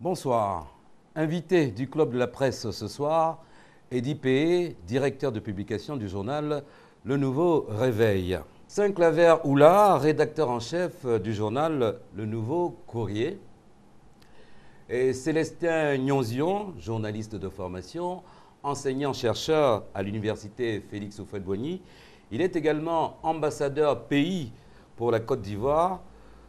Bonsoir. Invité du Club de la Presse ce soir, Eddy Péé, directeur de publication du journal Le Nouveau Réveil. Saint-Claver Oula, rédacteur en chef du journal Le Nouveau Courrier. Et Célestin Nyonzion, journaliste de formation, enseignant-chercheur à l'université Félix Houphouët-Boigny. Il est également ambassadeur pays pour la Côte d'Ivoire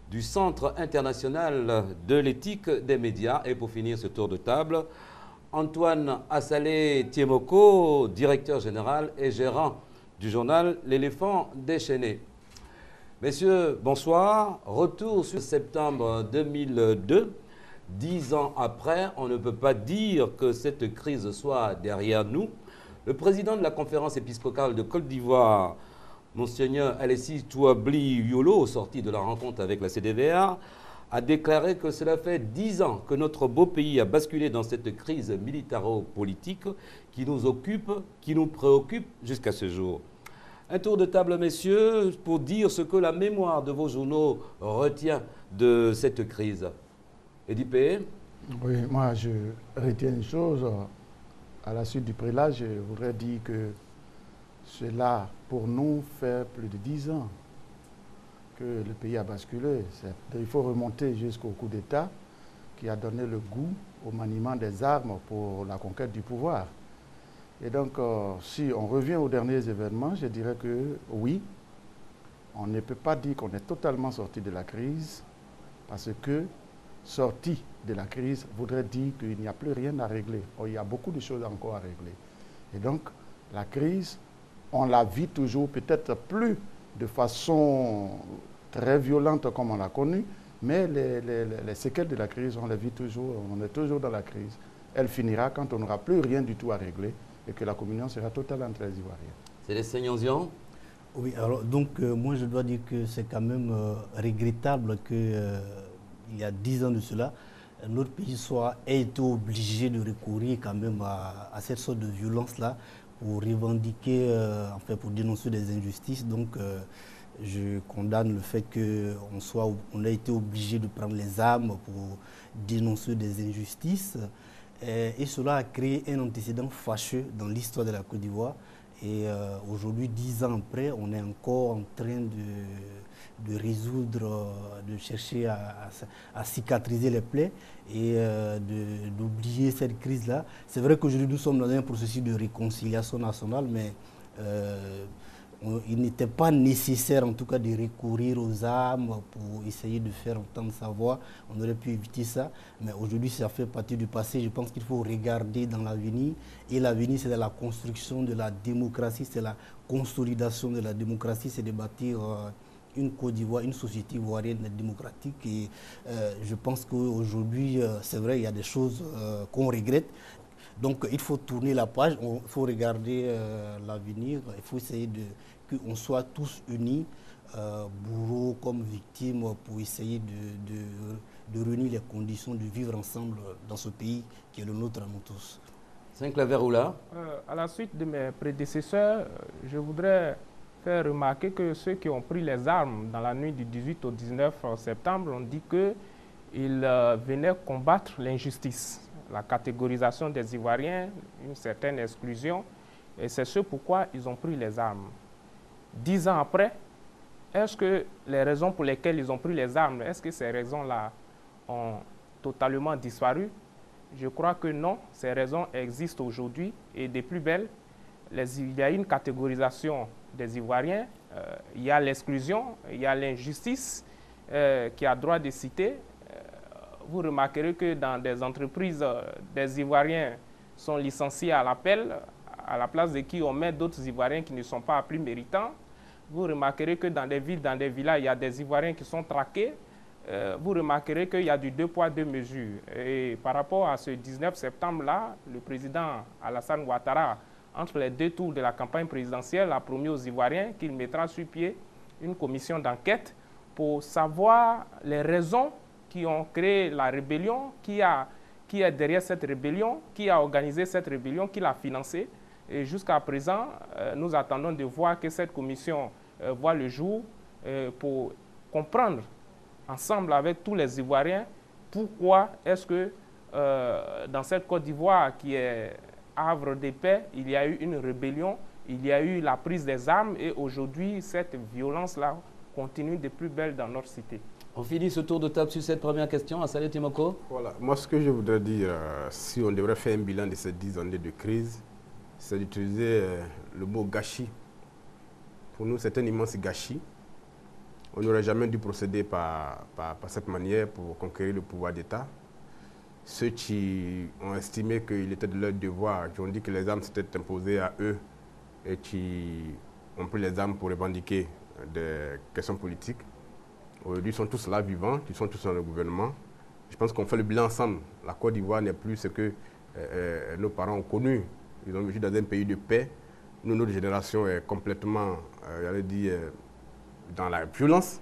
du Centre international de l'éthique des médias. Et pour finir ce tour de table, Antoine Assalé Tiemoko, directeur général et gérant du journal L'éléphant déchaîné. Messieurs, bonsoir. Retour sur septembre 2002. 10 ans après, on ne peut pas dire que cette crise soit derrière nous. Le président de la conférence épiscopale de Côte d'Ivoire, Monseigneur Alessi Touabli Yolo, sorti de la rencontre avec la CDVR, a déclaré que cela fait 10 ans que notre beau pays a basculé dans cette crise militaro-politique qui nous occupe, qui nous préoccupe jusqu'à ce jour. Un tour de table, messieurs, pour dire ce que la mémoire de vos journaux retient de cette crise. Eddy Péé. Oui, moi je retiens une chose. À la suite du prélat, je voudrais dire que cela, pour nous, fait plus de 10 ans que le pays a basculé. Il faut remonter jusqu'au coup d'État qui a donné le goût au maniement des armes pour la conquête du pouvoir. Et donc, si on revient aux derniers événements, je dirais que oui, on ne peut pas dire qu'on est totalement sorti de la crise, parce que sorti de la crise voudrait dire qu'il n'y a plus rien à régler. Il y a beaucoup de choses encore à régler. Et donc, la crise, on la vit toujours, peut-être plus de façon très violente comme on l'a connue, mais les séquelles de la crise, on les vit toujours, on est toujours dans la crise. Elle finira quand on n'aura plus rien du tout à régler et que la communion sera totale entre les Ivoiriens. C'est les Nyonzion. Oui, alors donc moi je dois dire que c'est quand même regrettable que il y a 10 ans de cela, notre pays ait été obligé de recourir quand même à cette sorte de violence-là pour revendiquer, enfin pour dénoncer des injustices. Donc je condamne le fait qu'on ait été obligé de prendre les armes pour dénoncer des injustices. Et cela a créé un antécédent fâcheux dans l'histoire de la Côte d'Ivoire. Et aujourd'hui, 10 ans après, on est encore en train de résoudre, de chercher à cicatriser les plaies et d'oublier cette crise-là. C'est vrai qu'aujourd'hui, nous sommes dans un processus de réconciliation nationale, mais il n'était pas nécessaire, en tout cas, de recourir aux armes pour essayer de faire entendre sa voix. On aurait pu éviter ça, mais aujourd'hui, ça fait partie du passé. Je pense qu'il faut regarder dans l'avenir. Et l'avenir, c'est la construction de la démocratie, c'est la consolidation de la démocratie, c'est de bâtir une Côte d'Ivoire, une société ivoirienne démocratique. Et je pense qu'aujourd'hui, c'est vrai, il y a des choses qu'on regrette. Donc il faut tourner la page, il faut regarder l'avenir, il faut essayer qu'on soit tous unis, bourreaux comme victimes, pour essayer de réunir les conditions de vivre ensemble dans ce pays qui est le nôtre à nous tous. Saint-Claver Oula. À la suite de mes prédécesseurs, je voudrais faire remarquer que ceux qui ont pris les armes dans la nuit du 18 au 19 septembre ont dit qu'ils venaient combattre l'injustice, la catégorisation des Ivoiriens, une certaine exclusion, et c'est ce pourquoi ils ont pris les armes. 10 ans après, est-ce que les raisons pour lesquelles ils ont pris les armes, est-ce que ces raisons-là ont totalement disparu? Je crois que non, ces raisons existent aujourd'hui et des plus belles. Il y a une catégorisation des Ivoiriens, il y a l'exclusion, il y a l'injustice qui a droit de citer. Vous remarquerez que dans des entreprises, des Ivoiriens sont licenciés à l'appel, à la place de qui on met d'autres Ivoiriens qui ne sont pas plus méritants. Vous remarquerez que dans des villes, dans des villages, il y a des Ivoiriens qui sont traqués. Vous remarquerez qu'il y a du 2 poids 2 mesures. Et par rapport à ce 19 septembre-là, le président Alassane Ouattara, entre les 2 tours de la campagne présidentielle, a promis aux Ivoiriens qu'il mettra sur pied une commission d'enquête pour savoir les raisons qui ont créé la rébellion, qui est derrière cette rébellion, qui a organisé cette rébellion, qui l'a financée. Et jusqu'à présent, nous attendons de voir que cette commission voit le jour pour comprendre ensemble avec tous les Ivoiriens pourquoi est-ce que dans cette Côte d'Ivoire qui est havre de paix, il y a eu une rébellion, il y a eu la prise des armes et aujourd'hui, cette violence-là continue de plus belle dans notre cité. On finit ce tour de table sur cette première question. Assalé Timoko. Voilà. Moi, ce que je voudrais dire, si on devrait faire un bilan de ces 10 années de crise, c'est d'utiliser le mot gâchis. Pour nous, c'est un immense gâchis. On n'aurait jamais dû procéder par cette manière pour conquérir le pouvoir d'État. Ceux qui ont estimé qu'il était de leur devoir, qui ont dit que les armes s'étaient imposées à eux et qui ont pris les armes pour revendiquer des questions politiques, aujourd'hui, ils sont tous là vivants, ils sont tous dans le gouvernement. Je pense qu'on fait le bilan ensemble. La Côte d'Ivoire n'est plus ce que nos parents ont connu. Ils ont vécu dans un pays de paix. Nous, notre génération est complètement, j'allais dire, dans la violence.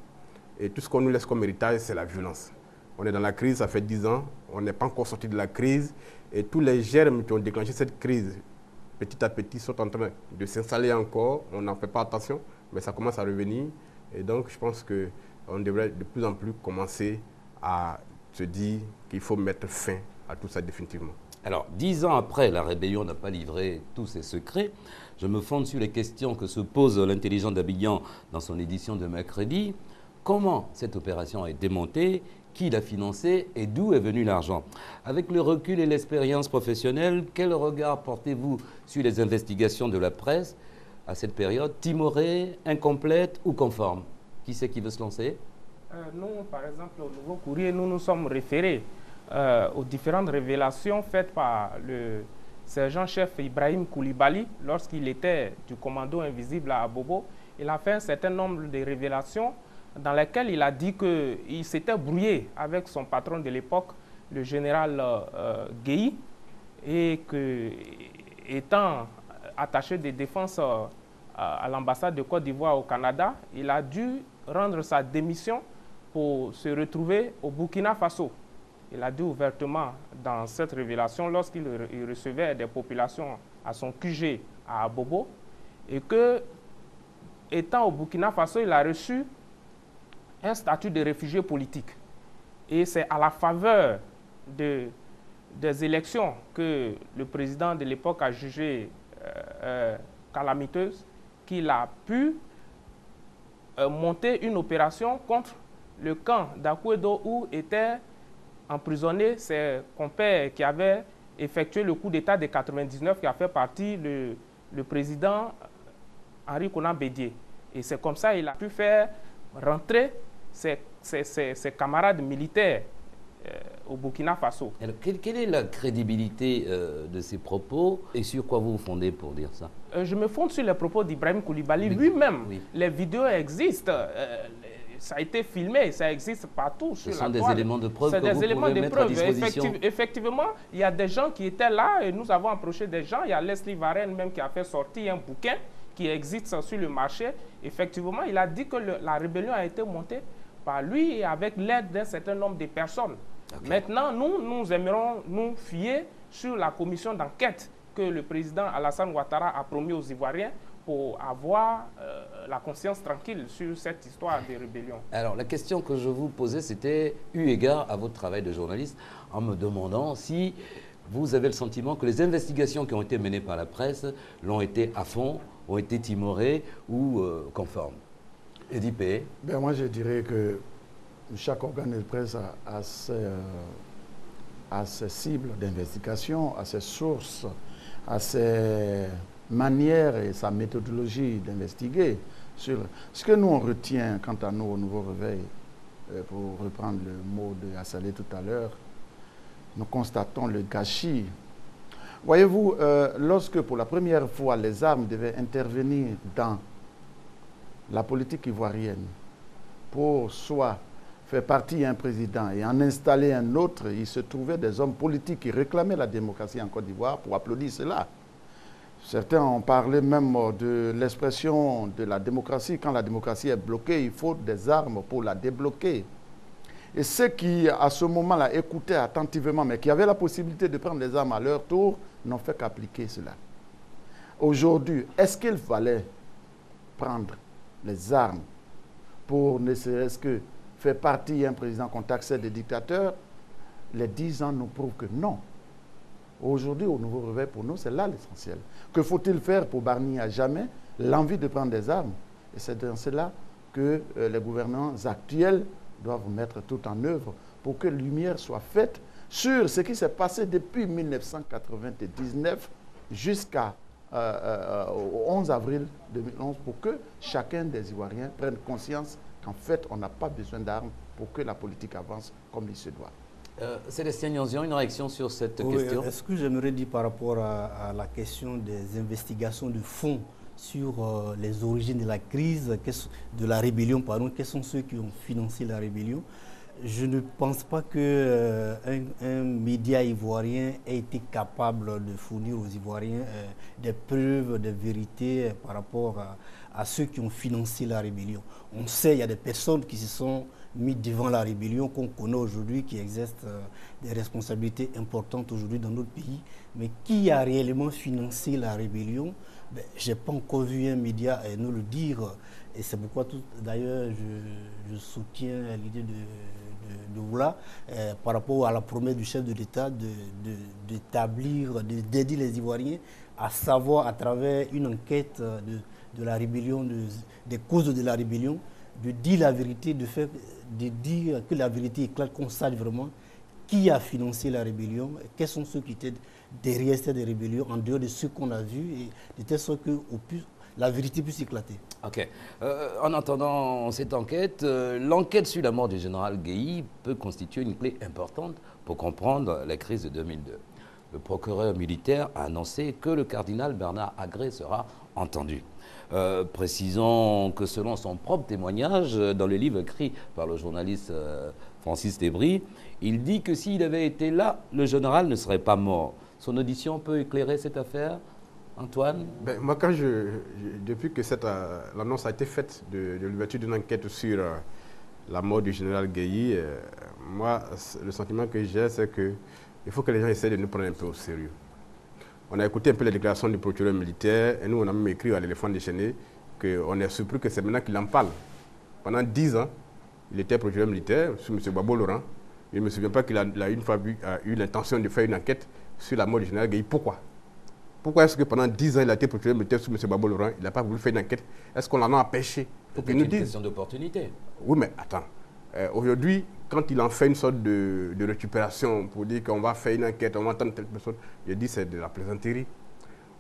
Et tout ce qu'on nous laisse comme héritage, c'est la violence. On est dans la crise, ça fait 10 ans. On n'est pas encore sorti de la crise. Et tous les germes qui ont déclenché cette crise, petit à petit, sont en train de s'installer encore. On n'en fait pas attention, mais ça commence à revenir. Et donc, je pense qu'on devrait de plus en plus commencer à se dire qu'il faut mettre fin à tout ça définitivement. Alors, 10 ans après, la rébellion n'a pas livré tous ses secrets. Je me fonde sur les questions que se pose l'intelligent d'Abidjan dans son édition de mercredi. Comment cette opération a été montée? Qui l'a financée et d'où est venu l'argent? Avec le recul et l'expérience professionnelle, quel regard portez-vous sur les investigations de la presse à cette période, timorée, incomplète ou conforme? Qui c'est qui veut se lancer? Nous, par exemple, au Nouveau Courrier, nous nous sommes référés aux différentes révélations faites par le sergent-chef Ibrahim Koulibaly lorsqu'il était du commando invisible à Abobo. Il a fait un certain nombre de révélations dans lesquelles il a dit qu'il s'était brouillé avec son patron de l'époque, le général Guéhi, et que, étant attaché de défense à l'ambassade de Côte d'Ivoire au Canada, il a dû rendre sa démission pour se retrouver au Burkina Faso. Il a dit ouvertement dans cette révélation, lorsqu'il recevait des populations à son QG à Abobo, et que, étant au Burkina Faso, il a reçu un statut de réfugié politique. Et c'est à la faveur des élections que le président de l'époque a jugé calamiteuse qu'il a pu monter une opération contre le camp d'Akouedo où étaient emprisonnés ses compères qui avaient effectué le coup d'État de 99 qui a fait partie le président Henri Konan Bédié. Et c'est comme ça qu'il a pu faire rentrer ses camarades militaires au Burkina Faso. Alors, quelle est la crédibilité de ces propos et sur quoi vous vous fondez pour dire ça? Je me fonde sur les propos d'Ibrahim Koulibaly lui-même. Oui. Les vidéos existent, ça a été filmé, ça existe partout sur la toile. Ce sont des éléments de preuve que vous pouvez mettre à disposition. Effectivement, il y a des gens qui étaient là et nous avons approché des gens. Il y a Leslie Varenne même qui a fait sortir un bouquin qui existe sur le marché. Effectivement, il a dit que la rébellion a été montée par lui et avec l'aide d'un certain nombre de personnes. Okay. Maintenant, nous aimerions nous fier sur la commission d'enquête que le président Alassane Ouattara a promis aux Ivoiriens pour avoir la conscience tranquille sur cette histoire de rébellion. Alors, la question que je vous posais, c'était eu égard à votre travail de journaliste, en me demandant si vous avez le sentiment que les investigations qui ont été menées par la presse l'ont été à fond, ont été timorées ou conformes. Eddy P. Ben moi, je dirais que chaque organe de presse a ses cibles d'investigation, a ses sources, a ses manières et sa méthodologie d'investiguer. Ce que nous, on retient, quant à nous, au Nouveau Réveil, pour reprendre le mot de Assalé tout à l'heure, nous constatons le gâchis. Voyez-vous, lorsque pour la première fois les armes devaient intervenir dans la politique ivoirienne pour soit faire partie un président et en installer un autre, il se trouvait des hommes politiques qui réclamaient la démocratie en Côte d'Ivoire pour applaudir cela. Certains ont parlé même de l'expression de la démocratie. Quand la démocratie est bloquée, il faut des armes pour la débloquer. Et ceux qui, à ce moment-là, écoutaient attentivement, mais qui avaient la possibilité de prendre les armes à leur tour, n'ont fait qu'appliquer cela. Aujourd'hui, est-ce qu'il fallait prendre les armes pour ne serait-ce que faire partie d'un président qu'on taxait de dictateur? les 10 ans nous prouvent que non. Aujourd'hui, au nouveau réveil, pour nous, c'est là l'essentiel. Que faut-il faire pour bannir à jamais l'envie de prendre des armes? Et c'est dans cela que les gouvernants actuels doivent mettre tout en œuvre pour que lumière soit faite sur ce qui s'est passé depuis 1999 jusqu'au 11 avril 2011 pour que chacun des Ivoiriens prenne conscience qu'en fait, on n'a pas besoin d'armes pour que la politique avance comme il se doit. Célestin Nionzian, une réaction sur cette question? Est-ce que j'aimerais dire par rapport à la question des investigations de fond sur les origines de la crise, de la rébellion, pardon, quels sont ceux qui ont financé la rébellion? Je ne pense pas qu'un média ivoirien ait été capable de fournir aux Ivoiriens des preuves, des vérités par rapport à ceux qui ont financé la rébellion. On sait qu'il y a des personnes qui se sont mises devant la rébellion qu'on connaît aujourd'hui, qui exercent des responsabilités importantes aujourd'hui dans notre pays. Mais qui a réellement financé la rébellion? Je n'ai pas encore vu un média nous le dire. Et c'est pourquoi, d'ailleurs, je soutiens l'idée de Oula par rapport à la promesse du chef de l'État d'établir, d'aider les Ivoiriens à savoir à travers une enquête de la rébellion, des causes de la rébellion, de dire la vérité, de dire que la vérité éclate, qu'on sache vraiment qui a financé la rébellion, quels sont ceux qui étaient derrière cette rébellion, en dehors de ce qu'on a vu, et de telle sorte que la vérité puisse éclater. Ok. En attendant cette enquête, l'enquête sur la mort du général Guéhi peut constituer une clé importante pour comprendre la crise de 2002. Le procureur militaire a annoncé que le cardinal Bernard Agré sera entendu. Précisons que selon son propre témoignage, dans le livre écrit par le journaliste Francis Debris, il dit que s'il avait été là, le général ne serait pas mort. Son audition peut éclairer cette affaire, Antoine? Moi, depuis que l'annonce a été faite de l'ouverture d'une enquête sur la mort du général Guéhi, moi, le sentiment que j'ai, c'est qu'il faut que les gens essaient de nous prendre un peu au sérieux. On a écouté un peu les déclarations du procureur militaire, et nous, on a même écrit à l'éléphant déchaîné qu'on est surpris que c'est maintenant qu'il en parle. Pendant 10 ans, il était procureur militaire, M. Babo Laurent. Je ne me souviens pas qu'il a une fois eu l'intention de faire une enquête sur la mort du général Guéhi. Pourquoi? Pourquoi est-ce que pendant 10 ans, il a été procureur militaire sous M. Babo Laurent, il n'a pas voulu faire une enquête? Est-ce qu'on l'en a empêché? C'est une question d'opportunité. Oui, mais attends. Aujourd'hui, quand il en fait une sorte de récupération pour dire qu'on va faire une enquête, on va entendre telle personne, je dis c'est de la plaisanterie.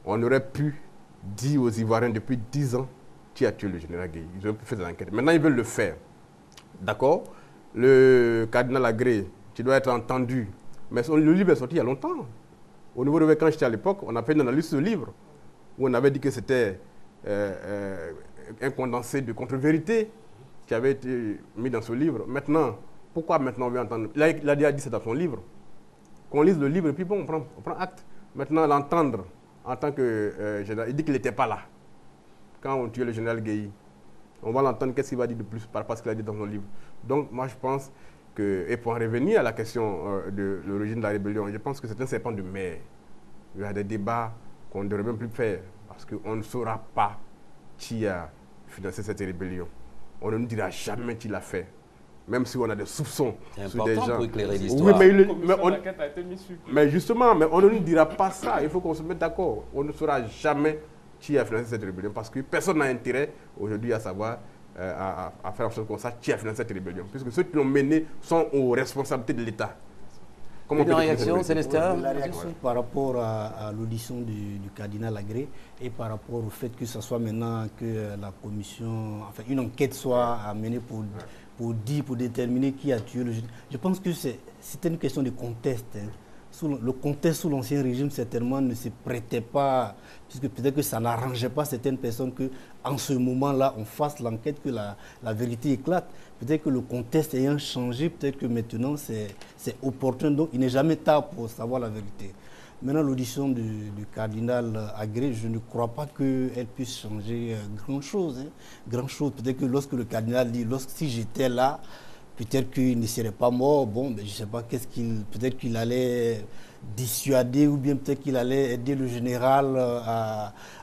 On aurait pu dire aux Ivoiriens depuis 10 ans qui a tué le général Guéhi. Ils auraient pu faire des enquêtes. Maintenant, ils veulent le faire. D'accord? Le cardinal Agré, qui doit être entendu. Mais le livre est sorti il y a longtemps. Au niveau de quand j'étais à l'époque, on a fait une analyse de ce livre où on avait dit que c'était un condensé de contre-vérité qui avait été mis dans ce livre. Maintenant, pourquoi maintenant on veut entendre? Il a déjà dit c'est dans son livre. Qu'on lise le livre et puis bon, on prend acte. Maintenant, l'entendre en tant que général, il dit qu'il n'était pas là quand on tuait le général Guéhi. On va l'entendre, qu'est-ce qu'il va dire de plus par rapport à ce qu'il a dit dans son livre. Donc, moi, je pense que, et pour en revenir à la question de l'origine de la rébellion, je pense que c'est un serpent de mer. Il y a des débats qu'on ne devrait même plus faire parce qu'on ne saura pas qui a financé cette rébellion. On ne nous dira jamais qui l'a fait. Même si on a des soupçons sur des gens. Pour éclairer l'histoire. Oui, mais justement, mais on ne nous dira pas ça. Il faut qu'on se mette d'accord. On ne saura jamais qui a financé cette rébellion parce que personne n'a intérêt aujourd'hui à savoir, à faire en sorte qu'on sache qui a financé cette rébellion. Puisque ceux qui l'ont menée sont aux responsabilités de l'État. Une réaction, Célestin? La réaction par rapport à l'audition du cardinal Agré et par rapport au fait que ce soit maintenant que la commission, enfin une enquête soit menée pour déterminer qui a tué le général. Je pense que c'était une question de contexte. Le contexte sous l'Ancien Régime, certainement, ne se prêtait pas, puisque peut-être que ça n'arrangeait pas certaines personnes qu'en ce moment-là, on fasse l'enquête, que la vérité éclate. Peut-être que le contexte ayant changé, peut-être que maintenant, c'est opportun. Donc, il n'est jamais tard pour savoir la vérité. Maintenant, l'audition du cardinal Agré, je ne crois pas qu'elle puisse changer grand-chose. Grand-chose. Peut-être que lorsque le cardinal dit, si j'étais là, peut-être qu'il ne serait pas mort. Bon, je ne sais pas, peut-être qu'il allait dissuader ou bien peut-être qu'il allait aider le général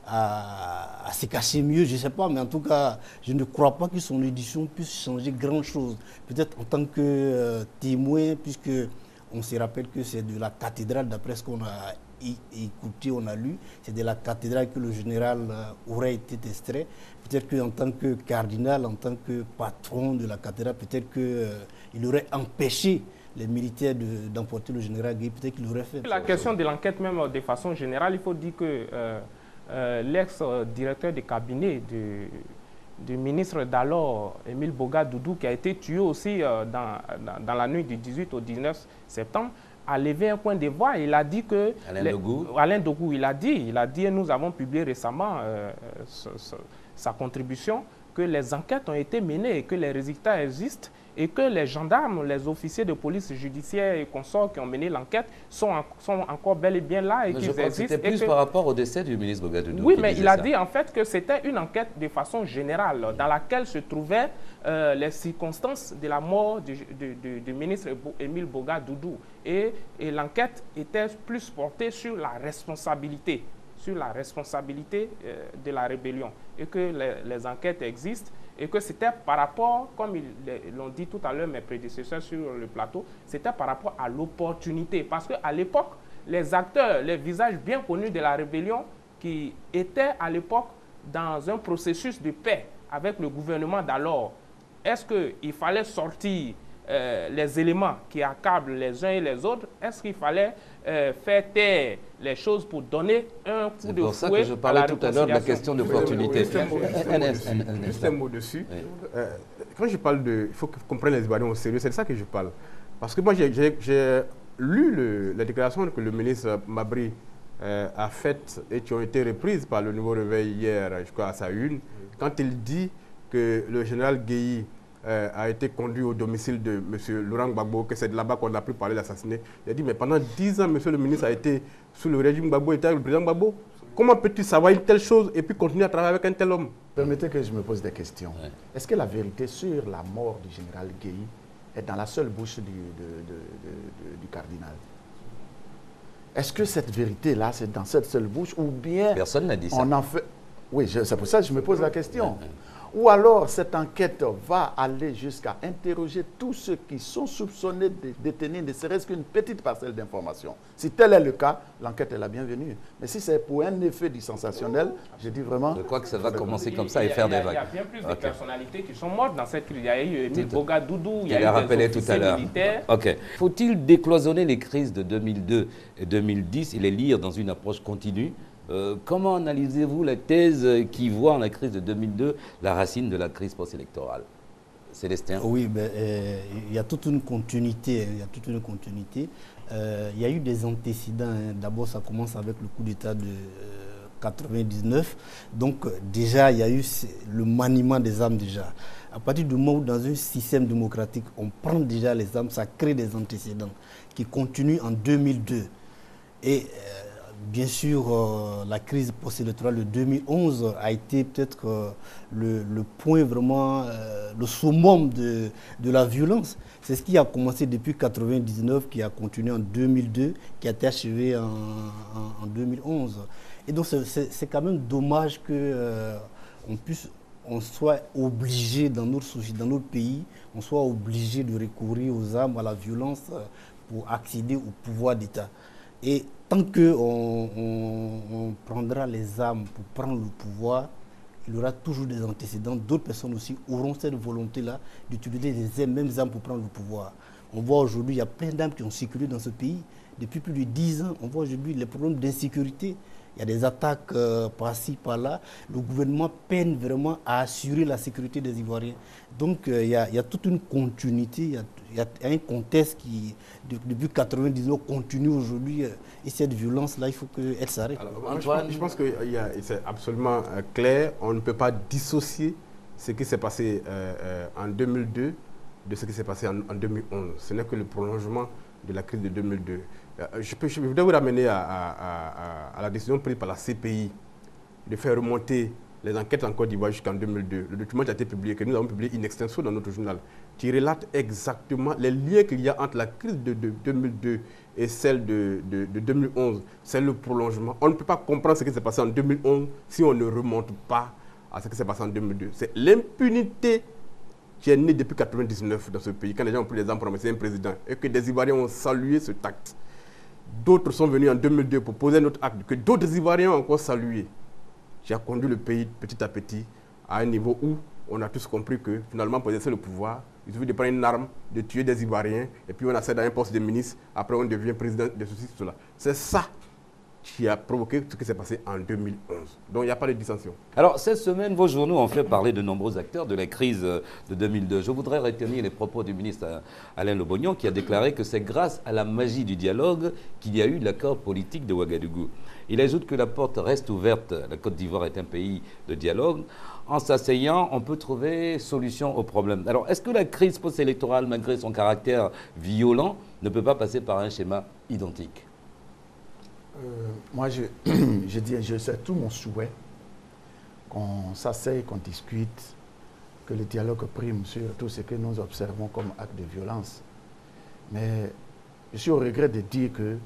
à se cacher mieux. Je ne sais pas, mais en tout cas, je ne crois pas que son édition puisse changer grand-chose. Peut-être en tant que témoin, puisque On se rappelle que c'est de la cathédrale, d'après ce qu'on a écouté, on a lu, c'est de la cathédrale que le général aurait été extrait. Peut-être qu'en tant que cardinal, en tant que patron de la cathédrale, peut-être qu'il aurait empêché les militaires d'emporter le général Gueye, peut-être qu'il aurait fait. La question de l'enquête, même de façon générale, il faut dire que l'ex-directeur de cabinet du ministre d'alors, Émile Boga Doudou, qui a été tué aussi dans la nuit du 18 au 19 septembre, a levé un point de voix. Il a dit que... Alain Dogou, il a dit, et nous avons publié récemment sa contribution, que les enquêtes ont été menées et que les résultats existent et que les gendarmes, les officiers de police judiciaire et consorts qui ont mené l'enquête sont encore bel et bien là et qu'ils existent. C'était plus par rapport au décès du ministre Boga Doudou. Oui, mais il a dit en fait que c'était une enquête de façon générale dans laquelle se trouvaient les circonstances de la mort du ministre Émile Boga Doudou. Et l'enquête était plus portée sur la responsabilité de la rébellion et que les enquêtes existent et que c'était par rapport, comme l'ont dit tout à l'heure mes prédécesseurs sur le plateau, c'était par rapport à l'opportunité. Parce qu'à l'époque, les acteurs, les visages bien connus de la rébellion qui étaient à l'époque dans un processus de paix avec le gouvernement d'alors, est-ce qu'il fallait sortir les éléments qui accablent les uns et les autres? Est-ce qu'il fallait faire taire les choses pour donner un coup de fouet? C'est pour ça que je parlais tout à l'heure de la question d'opportunité. Juste un mot dessus. Oui. Quand je parle de... Il faut que vous compreniez les Ivoiriens au sérieux, c'est de ça que je parle. Parce que moi, j'ai lu la déclaration que le ministre Mabry a faite et qui ont été reprises par le Nouveau Réveil hier, je crois, à sa une, quand il dit que le général Gueye a été conduit au domicile de M. Laurent Gbagbo, que c'est de là-bas qu'on a pu parler d'assassiner. Il a dit, mais pendant 10 ans, monsieur le ministre a été sous le régime Gbagbo, était avec le président Gbagbo. Comment peux-tu savoir une telle chose et puis continuer à travailler avec un tel homme? Permettez que je me pose des questions. Ouais. Est-ce que la vérité sur la mort du général Gueye est dans la seule bouche du cardinal? Est-ce que cette vérité-là, c'est dans cette seule bouche ou bien... Personne n'a dit ça. On en fait... Oui, c'est pour ça que je me pose la question. Ou alors, cette enquête va aller jusqu'à interroger tous ceux qui sont soupçonnés de détenir ne serait-ce qu'une petite parcelle d'informations. Si tel est le cas, l'enquête est la bienvenue. Mais si c'est pour un effet du sensationnel, je dis vraiment... Je crois que ça va commencer comme ça et faire des vagues. Il y a bien plus de personnalités qui sont mortes dans cette crise. Il y a eu Émile Boga Doudou, il y a eu des officiers militaires. Ok. Faut-il décloisonner les crises de 2002 et 2010 et les lire dans une approche continue? Comment analysez-vous la thèse qui voit en la crise de 2002 la racine de la crise post-électorale? Célestin? Oui, il y a toute une continuité. Il y a eu des antécédents. D'abord, ça commence avec le coup d'État de 99. Donc, déjà, il y a eu le maniement des armes déjà. À partir du moment où, dans un système démocratique, on prend déjà les armes, ça crée des antécédents qui continuent en 2002. Et... bien sûr, la crise post-électorale de 2011 a été peut-être le point vraiment, le summum de la violence. C'est ce qui a commencé depuis 1999, qui a continué en 2002, qui a été achevé en 2011. Et donc c'est quand même dommage qu'on soit obligé dans notre pays, on soit obligé de recourir aux armes, à la violence pour accéder au pouvoir d'État. Et tant qu'on prendra les armes pour prendre le pouvoir, il y aura toujours des antécédents. D'autres personnes aussi auront cette volonté-là d'utiliser les mêmes armes pour prendre le pouvoir. On voit aujourd'hui, il y a plein d'armes qui ont circulé dans ce pays. Depuis plus de 10 ans, on voit aujourd'hui les problèmes d'insécurité. Il y a des attaques par-ci, par-là. Le gouvernement peine vraiment à assurer la sécurité des Ivoiriens. Donc, il y a toute une continuité, il y a un contexte qui, depuis 1999, continue aujourd'hui. Et cette violence-là, il faut qu'elle s'arrête. Je pense que c'est absolument clair. On ne peut pas dissocier ce qui s'est passé en 2002 de ce qui s'est passé en 2011. Ce n'est que le prolongement de la crise de 2002. Je voudrais vous ramener à la décision prise par la CPI de faire remonter les enquêtes en Côte d'Ivoire jusqu'en 2002. Le document qui a été publié, que nous avons publié in extenso dans notre journal, qui relate exactement les liens qu'il y a entre la crise de 2002 et celle de 2011. C'est le prolongement. On ne peut pas comprendre ce qui s'est passé en 2011 si on ne remonte pas à ce qui s'est passé en 2002. C'est l'impunité qui est né depuis 1999 dans ce pays, quand les gens ont pris les armes pour remercier un président, et que des Ivoiriens ont salué ce acte. D'autres sont venus en 2002 pour poser un autre acte, que d'autres Ivoiriens ont encore salué, qui a conduit le pays petit à petit à un niveau où on a tous compris que finalement, pour exercer le pouvoir, il suffit de prendre une arme, de tuer des Ivoiriens, et puis on accède à un poste de ministre, après on devient président de ceci, cela. C'est ça qui a provoqué ce qui s'est passé en 2011. Donc il n'y a pas de dissension. Alors, cette semaine, vos journaux ont fait parler de nombreux acteurs de la crise de 2002. Je voudrais retenir les propos du ministre Alain Lobognon qui a déclaré que c'est grâce à la magie du dialogue qu'il y a eu l'accord politique de Ouagadougou. Il ajoute que la porte reste ouverte. La Côte d'Ivoire est un pays de dialogue. En s'asseyant, on peut trouver solution aux problèmes. Alors, est-ce que la crise post-électorale, malgré son caractère violent, ne peut pas passer par un schéma identique ? Moi, je dis, c'est tout mon souhait qu'on s'asseye, qu'on discute, que le dialogue prime sur tout ce que nous observons comme acte de violence. Mais je suis au regret de dire que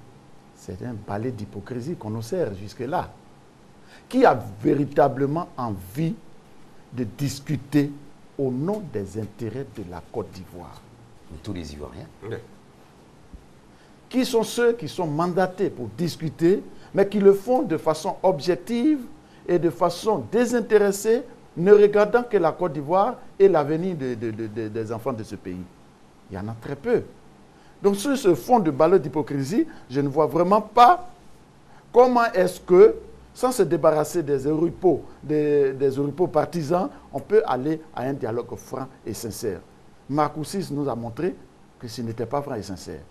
c'est un balai d'hypocrisie qu'on nous sert jusque-là. Qui a véritablement envie de discuter au nom des intérêts de la Côte d'Ivoire? Tous les Ivoiriens. Oui. Qui sont ceux qui sont mandatés pour discuter, mais qui le font de façon objective et de façon désintéressée, ne regardant que la Côte d'Ivoire et l'avenir des enfants de ce pays? Il y en a très peu. Donc sur ce fond de balai d'hypocrisie, je ne vois vraiment pas comment est-ce que, sans se débarrasser des oripeaux partisans, on peut aller à un dialogue franc et sincère. Marcoussis nous a montré que ce n'était pas franc et sincère.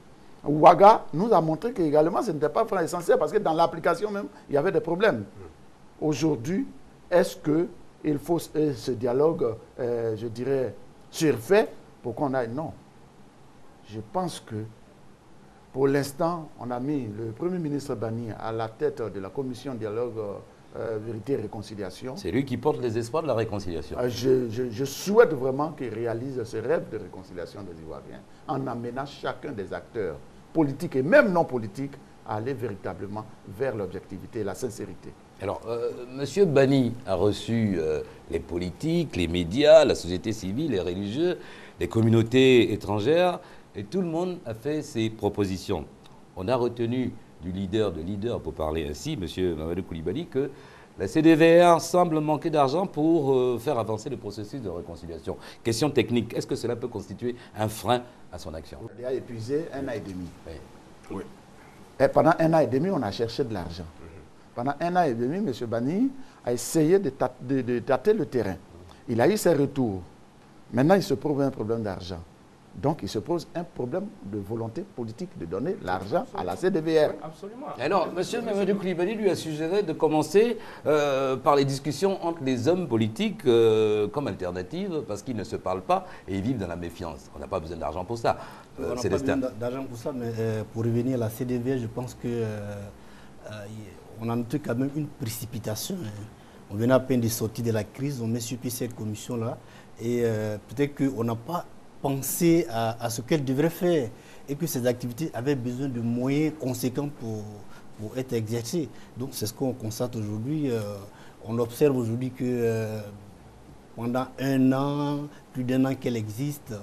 Ouaga nous a montré qu'également ce n'était pas franc et sincère parce que dans l'application même, il y avait des problèmes. Aujourd'hui, est-ce qu'il faut ce dialogue, je dirais, surfait pour qu'on aille? Non. Je pense que pour l'instant, on a mis le Premier ministre Bani à la tête de la commission dialogue vérité et réconciliation. C'est lui qui porte les espoirs de la réconciliation. Je souhaite vraiment qu'il réalise ce rêve de réconciliation des Ivoiriens en amenant chacun des acteurs politiques et même non politiques à aller véritablement vers l'objectivité et la sincérité. Alors, M. Bani a reçu les politiques, les médias, la société civile, les religieux, les communautés étrangères, et tout le monde a fait ses propositions. On a retenu du leader de leader, pour parler ainsi, M. Mamadou Koulibaly, que la CDVR semble manquer d'argent pour faire avancer le processus de réconciliation. Question technique, est-ce que cela peut constituer un frein à son action? Il a épuisé 1 an et demi. Oui. Oui. Et pendant 1 an et demi, on a cherché de l'argent. Pendant 1 an et demi, M. Bani a essayé de tâter le terrain. Il a eu ses retours. Maintenant, il se pose un problème d'argent. Donc, il se pose un problème de volonté politique de donner l'argent à la CDVR. Absolument. Alors, M. Mamadou Koulibaly lui a suggéré de commencer par les discussions entre les hommes politiques comme alternative, parce qu'ils ne se parlent pas et ils vivent dans la méfiance. On n'a pas besoin d'argent pour ça. On n'a pas besoin d'argent pour ça, mais pour revenir à la CDVR, je pense que on a noté quand même une précipitation. On venait à peine de sortir de la crise, on met sur pied cette commission-là, et peut-être qu'on n'a pas pensé à ce qu'elle devrait faire et que ces activités avaient besoin de moyens conséquents pour être exercées. Donc c'est ce qu'on constate aujourd'hui. On observe aujourd'hui que pendant 1 an, plus d'1 an qu'elle existe,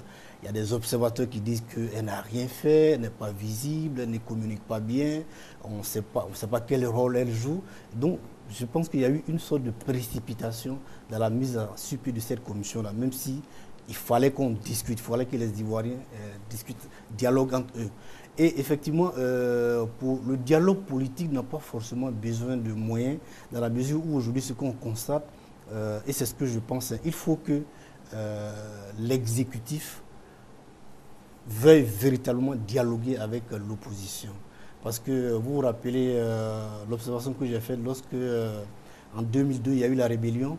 il y a des observateurs qui disent qu'elle n'a rien fait, elle n'est pas visible, elle ne communique pas bien, on ne sait pas quel rôle elle joue. Donc je pense qu'il y a eu une sorte de précipitation dans la mise sur pied de cette commission-là, même si il fallait qu'on discute, il fallait que les Ivoiriens discutent, dialoguent entre eux. Et effectivement, pour le dialogue politique n'a pas forcément besoin de moyens, dans la mesure où aujourd'hui ce qu'on constate, et c'est ce que je pense, il faut que l'exécutif veuille véritablement dialoguer avec l'opposition. Parce que vous vous rappelez l'observation que j'ai faite lorsque, en 2002, il y a eu la rébellion.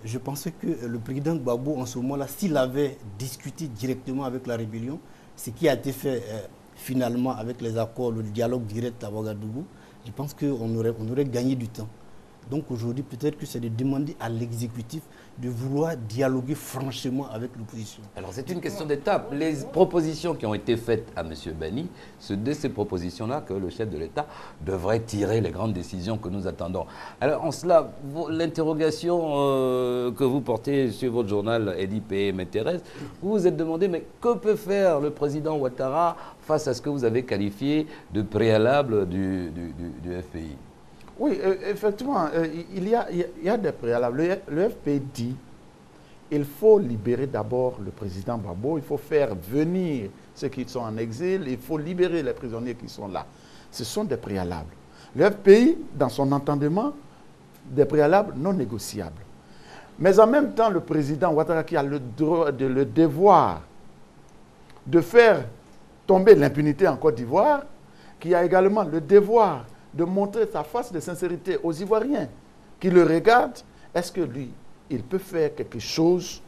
Je pensais que le président Gbagbo, en ce moment-là, s'il avait discuté directement avec la rébellion, ce qui a été fait finalement avec les accords, le dialogue direct à Ouagadougou, je pense qu'on aurait gagné du temps. Donc aujourd'hui, peut-être que c'est de demander à l'exécutif de vouloir dialoguer franchement avec l'opposition. Alors c'est une question d'étape. Les propositions qui ont été faites à M. Bani, c'est de ces propositions-là que le chef de l'État devrait tirer les grandes décisions que nous attendons. Alors en cela, l'interrogation que vous portez sur votre journal EDIPE m'intéresse. Vous vous êtes demandé, mais que peut faire le président Ouattara face à ce que vous avez qualifié de préalable du FPI? Oui, effectivement, il y a des préalables. Le FPI dit qu'il faut libérer d'abord le président Gbagbo, il faut faire venir ceux qui sont en exil, il faut libérer les prisonniers qui sont là. Ce sont des préalables. Le FPI, dans son entendement, des préalables non négociables. Mais en même temps, le président Ouattara qui a le devoir de faire tomber l'impunité en Côte d'Ivoire, qui a également le devoir de montrer sa face de sincérité aux Ivoiriens qui le regardent, est-ce que lui, il peut faire quelque chose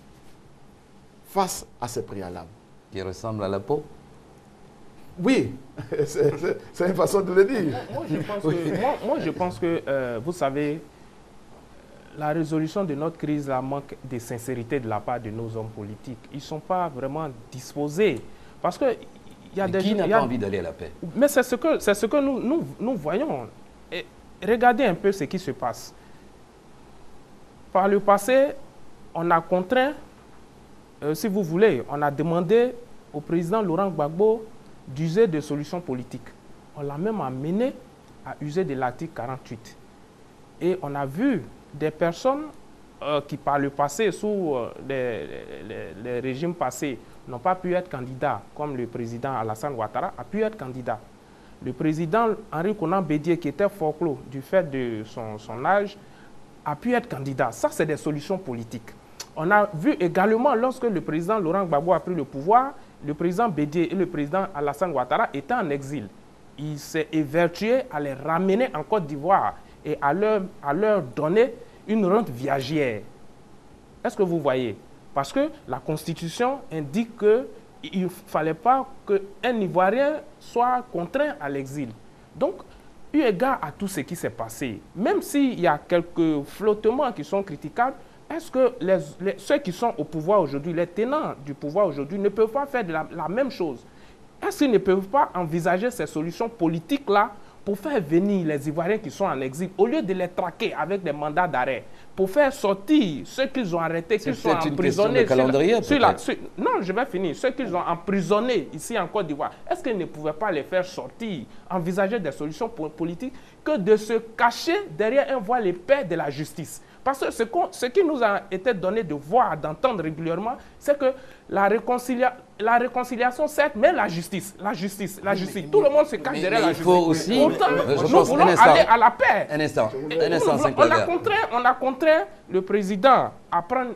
face à ces préalables? Qui ressemble à la peau? Oui, c'est une façon de le dire. Moi, je pense que vous savez, la résolution de notre crise là, manque de sincérité de la part de nos hommes politiques. Ils ne sont pas vraiment disposés. Parce que qui n'a pas envie d'aller à la paix? Mais c'est ce que nous voyons. Et regardez un peu ce qui se passe. Par le passé, on a contraint, si vous voulez, on a demandé au président Laurent Gbagbo d'user de solutions politiques. On l'a même amené à user de l'article 48. Et on a vu des personnes qui, par le passé, sous les régimes passés, n'ont pas pu être candidats, comme le président Alassane Ouattara a pu être candidat. Le président Henri Konan Bédié, qui était forclos du fait de son âge, a pu être candidat. Ça, c'est des solutions politiques. On a vu également, lorsque le président Laurent Gbagbo a pris le pouvoir, le président Bédié et le président Alassane Ouattara étaient en exil. Il s'est évertué à les ramener en Côte d'Ivoire et à leur donner une rente viagère. Est-ce que vous voyez? Parce que la Constitution indique qu'il ne fallait pas qu'un Ivoirien soit contraint à l'exil. Donc, eu égard à tout ce qui s'est passé, même s'il y a quelques flottements qui sont critiquables, est-ce que ceux qui sont au pouvoir aujourd'hui, les tenants du pouvoir aujourd'hui, ne peuvent pas faire la même chose? Est-ce qu'ils ne peuvent pas envisager ces solutions politiques-là pour faire venir les Ivoiriens qui sont en exil, au lieu de les traquer avec des mandats d'arrêt, pour faire sortir ceux qu'ils ont arrêtés, qu'ils sont emprisonnés. Non, je vais finir. Ceux qu'ils ont emprisonnés ici en Côte d'Ivoire, est-ce qu'ils ne pouvaient pas les faire sortir, envisager des solutions politiques, que de se cacher derrière un voile épais de la justice? Parce que ce qui nous a été donné de voir, d'entendre régulièrement, c'est que la réconciliation, certes, mais la justice. Tout le monde se cache derrière la justice. Il faut aussi... Pourtant, nous voulons aller à la paix. Un instant, on a contraint le président à prendre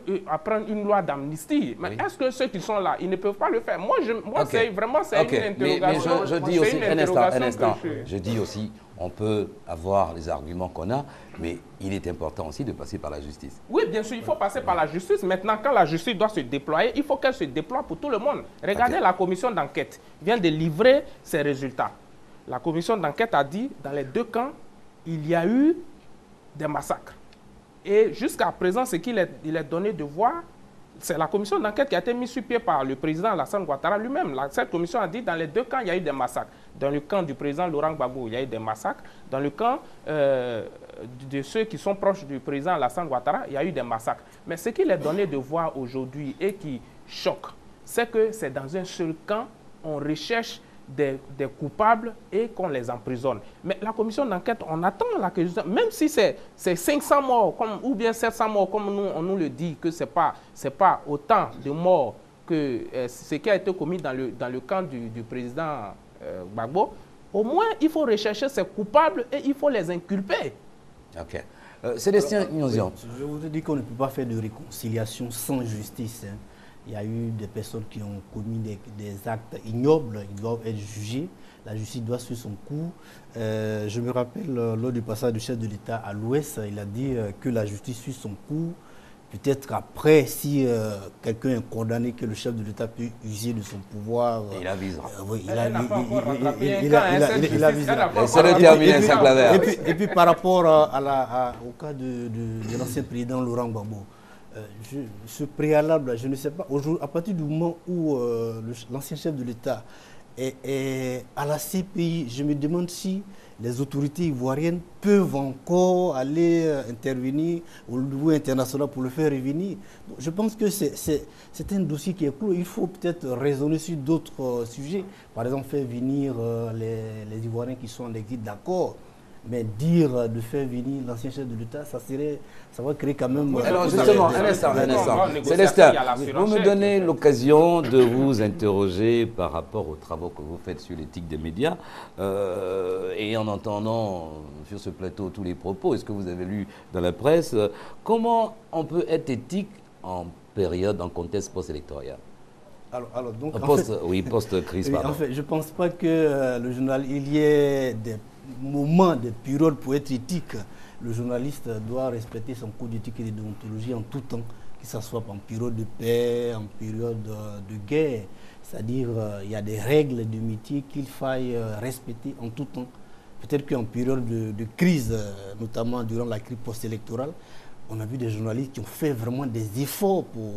une loi d'amnistie. Mais est-ce que ceux qui sont là, ils ne peuvent pas le faire? Moi, c'est vraiment une interrogation. Mais je dis aussi, un instant, je dis aussi, on peut avoir les arguments qu'on a, mais il est important aussi de passer par la justice. Oui, bien sûr, il faut passer par la justice. Maintenant, quand la justice doit se déployer, il faut qu'elle se déploie pour tout le monde. Regardez, la commission d'enquête vient de livrer ses résultats. La commission d'enquête a dit, dans les deux camps, il y a eu des massacres. Et jusqu'à présent, ce qu'il est donné de voir, c'est la commission d'enquête qui a été mise sur pied par le président Alassane Ouattara lui-même. Cette commission a dit que dans les deux camps, il y a eu des massacres. Dans le camp du président Laurent Gbagbo, il y a eu des massacres. Dans le camp de ceux qui sont proches du président Alassane Ouattara, il y a eu des massacres. Mais ce qu'il est donné de voir aujourd'hui et qui choque, c'est que c'est dans un seul camp, on recherche des coupables et qu'on les emprisonne. Mais la commission d'enquête, on attend l'accusation, même si c'est 500 morts ou bien 700 morts, comme on nous le dit, que ce n'est pas autant de morts que ce qui a été commis dans le camp du président Gbagbo. Au moins, il faut rechercher ces coupables et il faut les inculper. Ok. Célestin Nyozian. Je voudrais dire qu'on ne peut pas faire de réconciliation sans justice. Il y a eu des personnes qui ont commis des actes ignobles, ils doivent être jugés. La justice doit suivre son cours. Je me rappelle, lors du passage du chef de l'État à l'Ouest, il a dit que la justice suit son cours, Peut-être qu'après, si quelqu'un est condamné, que le chef de l'État peut user de son pouvoir. Il avisera. Oui, il avisera. Laissez-le terminer, Saint-Claver. Et puis par rapport au cas de l'ancien président Laurent Gbagbo, ce préalable, je ne sais pas, à partir du moment où l'ancien chef de l'État est à la CPI, je me demande si les autorités ivoiriennes peuvent encore aller intervenir au niveau international pour le faire revenir. Donc, je pense que c'est un dossier qui est clos. Il faut peut-être raisonner sur d'autres sujets. Par exemple, faire venir les Ivoiriens qui sont en exil, d'accord. Mais dire de faire venir l'ancien chef de l'État, ça va créer quand même... Alors justement, un instant. Célestin, vous me donnez l'occasion de vous interroger par rapport aux travaux que vous faites sur l'éthique des médias. Et en entendant sur ce plateau tous les propos, est-ce que vous avez lu dans la presse, comment on peut être éthique en contexte post-électoral? Donc, post-crise, pardon. En fait, je ne pense pas que le journal, il y ait des moments, des périodes pour être éthique. Le journaliste doit respecter son code d'éthique et de déontologie en tout temps, que ce soit en période de paix, en période de guerre. C'est-à-dire, il y a des règles de métier qu'il faille respecter en tout temps. Peut-être qu'en période de crise, notamment durant la crise post-électorale, on a vu des journalistes qui ont fait vraiment des efforts pour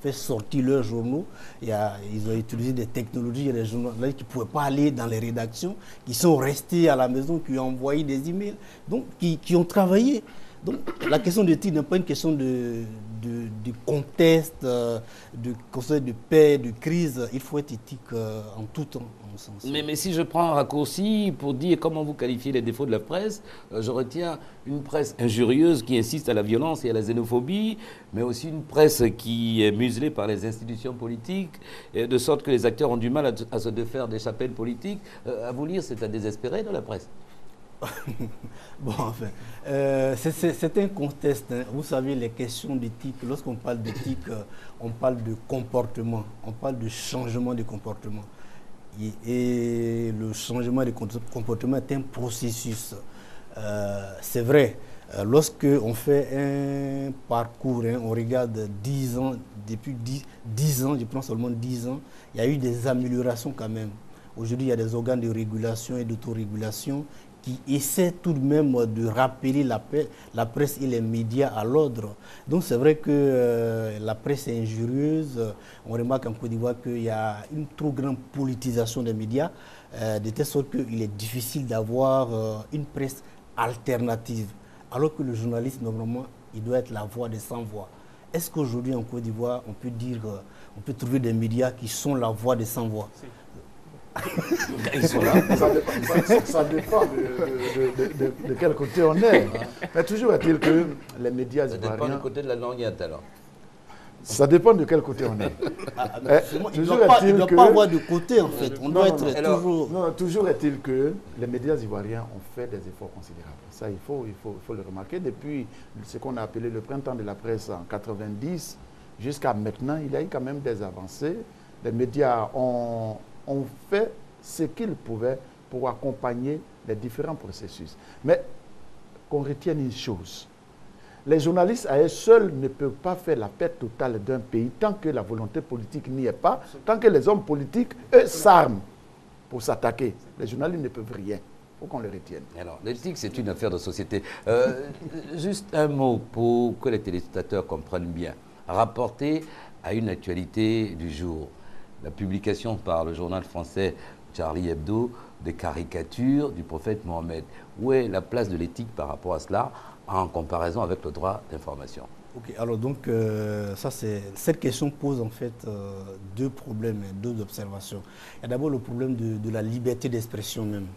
faire sortir leurs journaux. Ils ont utilisé des technologies, il y a des journalistes qui ne pouvaient pas aller dans les rédactions, qui sont restés à la maison, qui ont envoyé des emails, donc qui ont travaillé. Donc la question d'éthique n'est pas une question de contexte, de conseil de paix, de crise. Il faut être éthique en tout temps, en ce sens. Mais si je prends un raccourci pour dire comment vous qualifiez les défauts de la presse, je retiens une presse injurieuse qui insiste à la violence et à la xénophobie, mais aussi une presse qui est muselée par les institutions politiques, de sorte que les acteurs ont du mal à se défaire des chapelles politiques. À vous lire, c'est à désespérer dans la presse. Bon, enfin, c'est un contexte. Hein. Vous savez, les questions d'éthique, lorsqu'on parle d'éthique, on parle de comportement, on parle de changement de comportement. Et le changement de comportement est un processus. C'est vrai, lorsque on fait un parcours, hein, on regarde 10 ans, depuis 10 ans, je prends seulement 10 ans, il y a eu des améliorations quand même. Aujourd'hui, il y a des organes de régulation et d'autorégulation qui essaient tout de même de rappeler la presse et les médias à l'ordre. Donc c'est vrai que la presse est injurieuse. On remarque en Côte d'Ivoire qu'il y a une trop grande politisation des médias, de telle sorte qu'il est difficile d'avoir une presse alternative. Alors que le journaliste, normalement, il doit être la voix des sans-voix. Est-ce qu'aujourd'hui en Côte d'Ivoire, on peut dire, on peut trouver des médias qui sont la voix des sans-voix? Ils sont là. Ça dépend de quel côté on est. Mais toujours est-il que les médias ivoiriens... Ça dépend du côté de la languette alors. Ça dépend de quel côté on est. Il ne doit pas avoir de côté en fait. On doit être toujours... Non, toujours est-il que les médias ivoiriens ont fait des efforts considérables. Ça, il faut le remarquer. Depuis ce qu'on a appelé le printemps de la presse en 90 jusqu'à maintenant, il y a eu quand même des avancées. Les médias ont fait ce qu'ils pouvaient pour accompagner les différents processus. Mais qu'on retienne une chose, les journalistes à eux seuls ne peuvent pas faire la paix totale d'un pays tant que la volonté politique n'y est pas, tant que les hommes politiques, eux, s'arment pour s'attaquer. Les journalistes ne peuvent rien. Il faut qu'on le retienne. Alors, l'éthique, c'est une affaire de société. Juste un mot pour que les téléspectateurs comprennent bien. Rapporté à une actualité du jour. La publication par le journal français Charlie Hebdo des caricatures du prophète Mohammed. Où est la place de l'éthique par rapport à cela en comparaison avec le droit d'information? Ok, alors donc, cette question pose en fait deux problèmes, deux observations. Il y a d'abord le problème de la liberté d'expression même.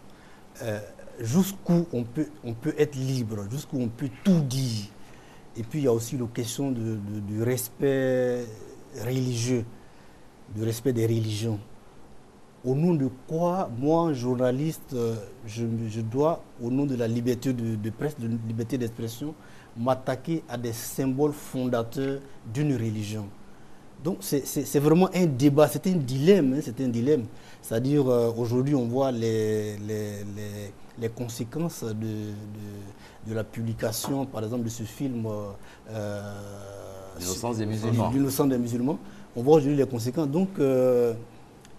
Jusqu'où on peut être libre, jusqu'où on peut tout dire. Et puis il y a aussi la question du respect religieux, du respect des religions. Au nom de quoi, moi, journaliste, je dois, au nom de la liberté de presse, de la liberté d'expression, m'attaquer à des symboles fondateurs d'une religion. Donc c'est vraiment un débat, c'est un dilemme, hein, c'est un dilemme. C'est-à-dire aujourd'hui on voit les conséquences de la publication, par exemple, de ce film L'innocence des musulmans. L'innocence des musulmans. On voit aujourd'hui les conséquences. Donc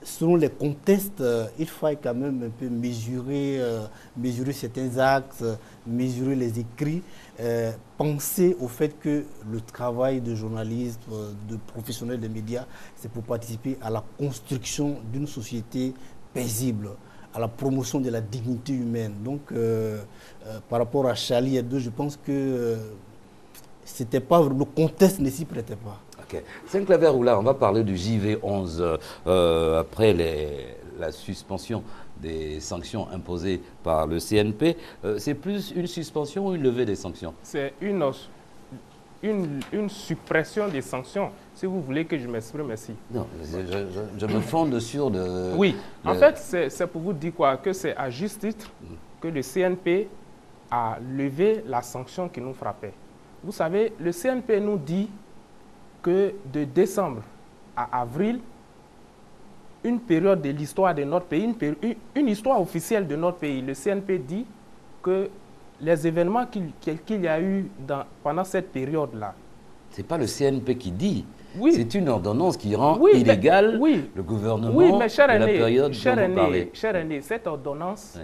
selon les contextes, il faut quand même un peu mesurer certains axes, mesurer les écrits, penser au fait que le travail de journaliste, de professionnel des médias, c'est pour participer à la construction d'une société paisible, à la promotion de la dignité humaine. Donc, par rapport à Charlie Hebdo, je pense que c'était pas, le contexte ne s'y prêtait pas. Ok. Saint-Claver Oula, on va parler du JV11 après la suspension des sanctions imposées par le CNP. C'est plus une suspension ou une levée des sanctions? C'est une suppression des sanctions. Si vous voulez que je m'exprime ainsi. Non, je me fonde sur de... Oui, en fait, c'est pour vous dire quoi? Que c'est à juste titre que le CNP a levé la sanction qui nous frappait. Vous savez, le CNP nous dit que de décembre à avril, une période de l'histoire de notre pays, une histoire officielle de notre pays, le CNP dit que les événements qu'il y a eu pendant cette période-là. Ce n'est pas le CNP qui dit. Oui. C'est une ordonnance qui rend illégal le gouvernement de la période dont vous parlez. Cher René, cette ordonnance,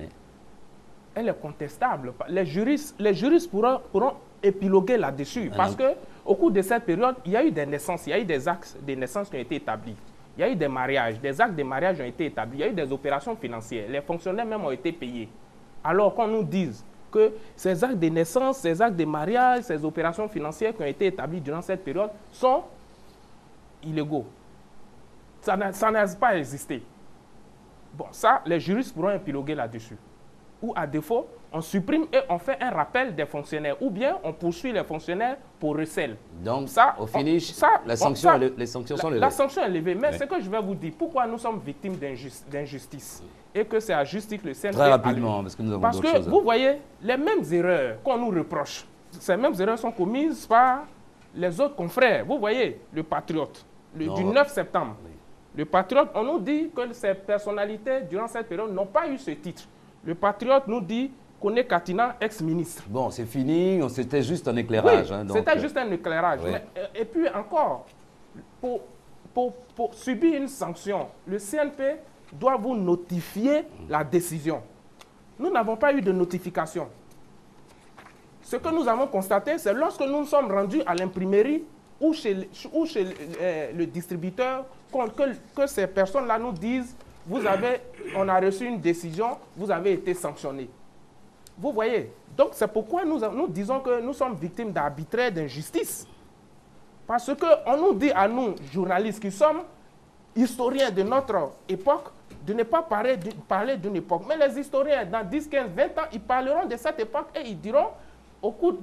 elle est contestable. Les juristes pourront épiloguer là-dessus. Parce qu'au cours de cette période, il y a eu des naissances, il y a eu des actes de naissance qui ont été établis. Il y a eu des mariages, des actes de mariage ont été établis. Il y a eu des opérations financières. Les fonctionnaires même ont été payés. Alors qu'on nous dise que ces actes de naissance, ces actes de mariage, ces opérations financières qui ont été établies durant cette période sont illégaux. Ça n'a pas existé. Bon, ça, les juristes pourront épiloguer là-dessus. Ou à défaut, on supprime et on fait un rappel des fonctionnaires. Ou bien on poursuit les fonctionnaires pour recel. Donc, ça, au finish, les sanctions sont levées. La sanction est levée. Mais ce que je vais vous dire, pourquoi nous sommes victimes d'injustice et que c'est à justice que le CNP... Très rapidement, parce que nous avons d'autres choses. Parce que vous voyez, les mêmes erreurs qu'on nous reproche, ces mêmes erreurs sont commises par les autres confrères. Vous voyez, le Patriote, du 9 septembre. Oui. Le Patriote, on nous dit que ces personnalités, durant cette période, n'ont pas eu ce titre. Le Patriote nous dit qu'on est Katina, ex-ministre. Bon, c'est fini, c'était juste un éclairage. Oui, c'était juste un éclairage. Oui. Mais, et puis encore, pour subir une sanction, le CNP doit vous notifier la décision. Nous n'avons pas eu de notification. Ce que nous avons constaté, c'est lorsque nous nous sommes rendus à l'imprimerie ou chez le distributeur, que ces personnes-là nous disent on a reçu une décision, vous avez été sanctionné. Vous voyez? Donc c'est pourquoi nous disons que nous sommes victimes d'arbitraire, d'injustice. Parce qu'on nous dit à nous, journalistes qui sommes historiens de notre époque, de ne pas parler d'une époque. Mais les historiens, dans 10, 15, 20 ans, ils parleront de cette époque et ils diront,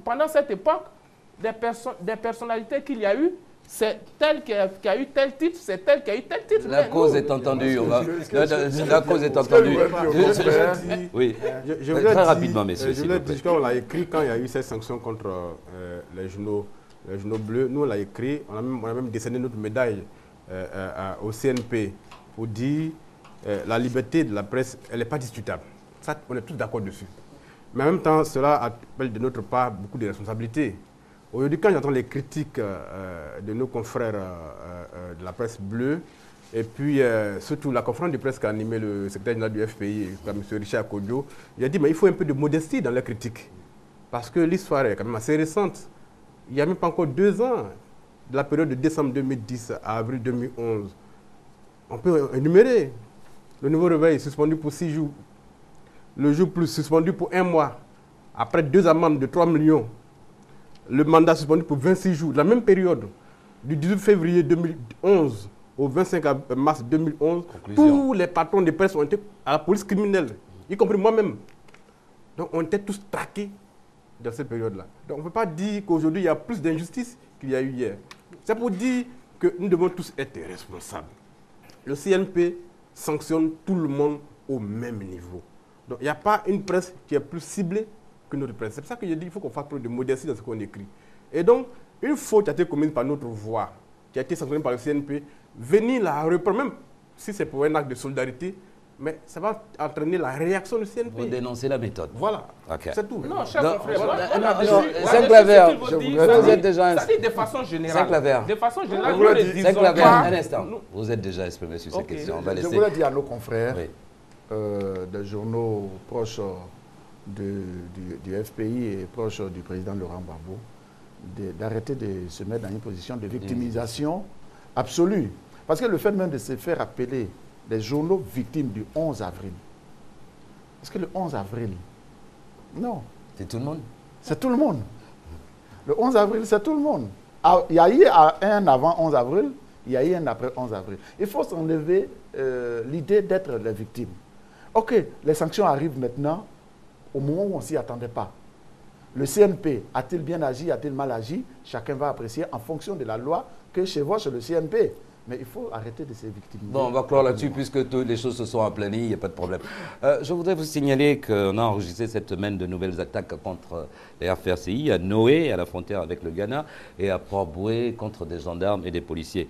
pendant cette époque, des personnalités qu'il y a eu, c'est tel qui a eu tel titre, c'est tel qui a eu tel titre. La cause est entendue. La cause est entendue. Oui, très rapidement, messieurs. Je voulais dire qu'on l'a écrit quand il y a eu ces sanctions contre les journaux bleus. Nous, on l'a écrit, on a même décerné notre médaille au CNP pour dire la liberté de la presse, elle n'est pas discutable. Ça, on est tous d'accord dessus. Mais en même temps, cela appelle de notre part beaucoup de responsabilités. Aujourd'hui, quand j'entends les critiques de nos confrères de la presse bleue, et puis surtout la conférence de presse qu'a animé le secrétaire général du FPI, M. Richard Kodjo, il a dit mais il faut un peu de modestie dans les critiques. Parce que l'histoire est quand même assez récente. Il n'y a même pas encore 2 ans, de la période de décembre 2010 à avril 2011. On peut énumérer. Le nouveau réveil suspendu pour 6 jours. Le jour plus suspendu pour 1 mois. Après 2 amendes de 3 millions. Le mandat suspendu pour 26 jours. La même période, du 18 février 2011 au 25 mars 2011, tous les patrons de presse ont été à la police criminelle, y compris moi-même. Donc on était tous traqués dans cette période-là. Donc on ne peut pas dire qu'aujourd'hui il y a plus d'injustice qu'il y a eu hier. C'est pour dire que nous devons tous être responsables. Le CNP sanctionne tout le monde au même niveau. Donc il n'y a pas une presse qui est plus ciblée que notre presse. C'est pour ça que je dis qu'il faut qu'on fasse preuve de modestie dans ce qu'on écrit. Et donc, une faute a été commise par notre voix. qui a été sanctionné par le CNP, venir la reprendre, même si c'est pour un acte de solidarité, mais ça va entraîner la réaction du CNP. Vous dénoncez la méthode. Voilà, Okay. c'est tout. Non, cher Non, confrère, Saint-Claver, vous êtes déjà... Ça dit de façon générale. Saint-Claver. De façon générale, vous nous le ne dites. disons Saint-Claver, pas- un instant. nous- Vous êtes déjà exprimé sur ces Ok. questions. On va Je laisser... voulais dire à nos confrères Oui. des journaux proches du FPI et proches du président Laurent Gbagbo d'arrêter de se mettre dans une position de victimisation absolue. Parce que le fait même de se faire appeler des journaux victimes du 11 avril, est-ce que le 11 avril, non, C'est tout le monde. c'est tout le monde. Le 11 avril, c'est tout le monde. Ah, il y a eu un avant 11 avril, il y a eu un après 11 avril. Il faut s'enlever l'idée d'être les victimes. Ok, les sanctions arrivent maintenant au moment où on ne s'y attendait pas. Le CNP a-t-il bien agi, a-t-il mal agi? Chacun va apprécier en fonction de la loi que chevauche le CNP. Mais il faut arrêter de se victimiser. Bon, on va clore là-dessus puisque toutes les choses se sont aplanies, il n'y a pas de problème. Je voudrais vous signaler qu'on a enregistré cette semaine de nouvelles attaques contre les FRCI à Noé, à la frontière avec le Ghana, et à Port-Boué contre des gendarmes et des policiers.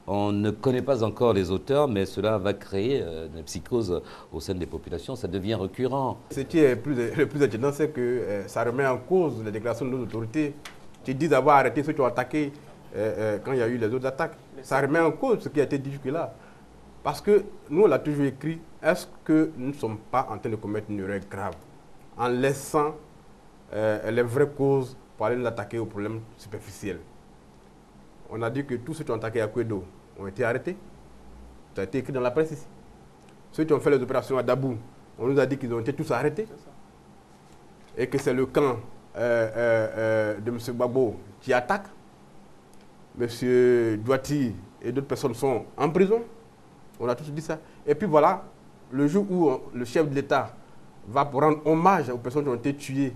On ne connaît pas encore les auteurs, mais cela va créer une psychose au sein des populations. Ça devient récurrent. Ce qui est le plus inquiétant, c'est que ça remet en cause les déclarations de nos autorités qui disent avoir arrêté ceux qui ont attaqué quand il y a eu les autres attaques. Ça remet en cause ce qui a été dit jusque-là. Parce que nous, on l'a toujours écrit, est-ce que nous ne sommes pas en train de commettre une erreur grave en laissant les vraies causes pour aller nous attaquer aux problèmes superficiels? On a dit que tous ceux qui ont attaqué à Kwedo ont été arrêtés. Ça a été écrit dans la presse ici. Ceux qui ont fait les opérations à Dabou, on nous a dit qu'ils ont été tous arrêtés. Et que c'est le camp de M. Gbagbo qui attaque. M. Douati et d'autres personnes sont en prison. On a tous dit ça. Et puis voilà, le jour où le chef de l'État va pour rendre hommage aux personnes qui ont été tuées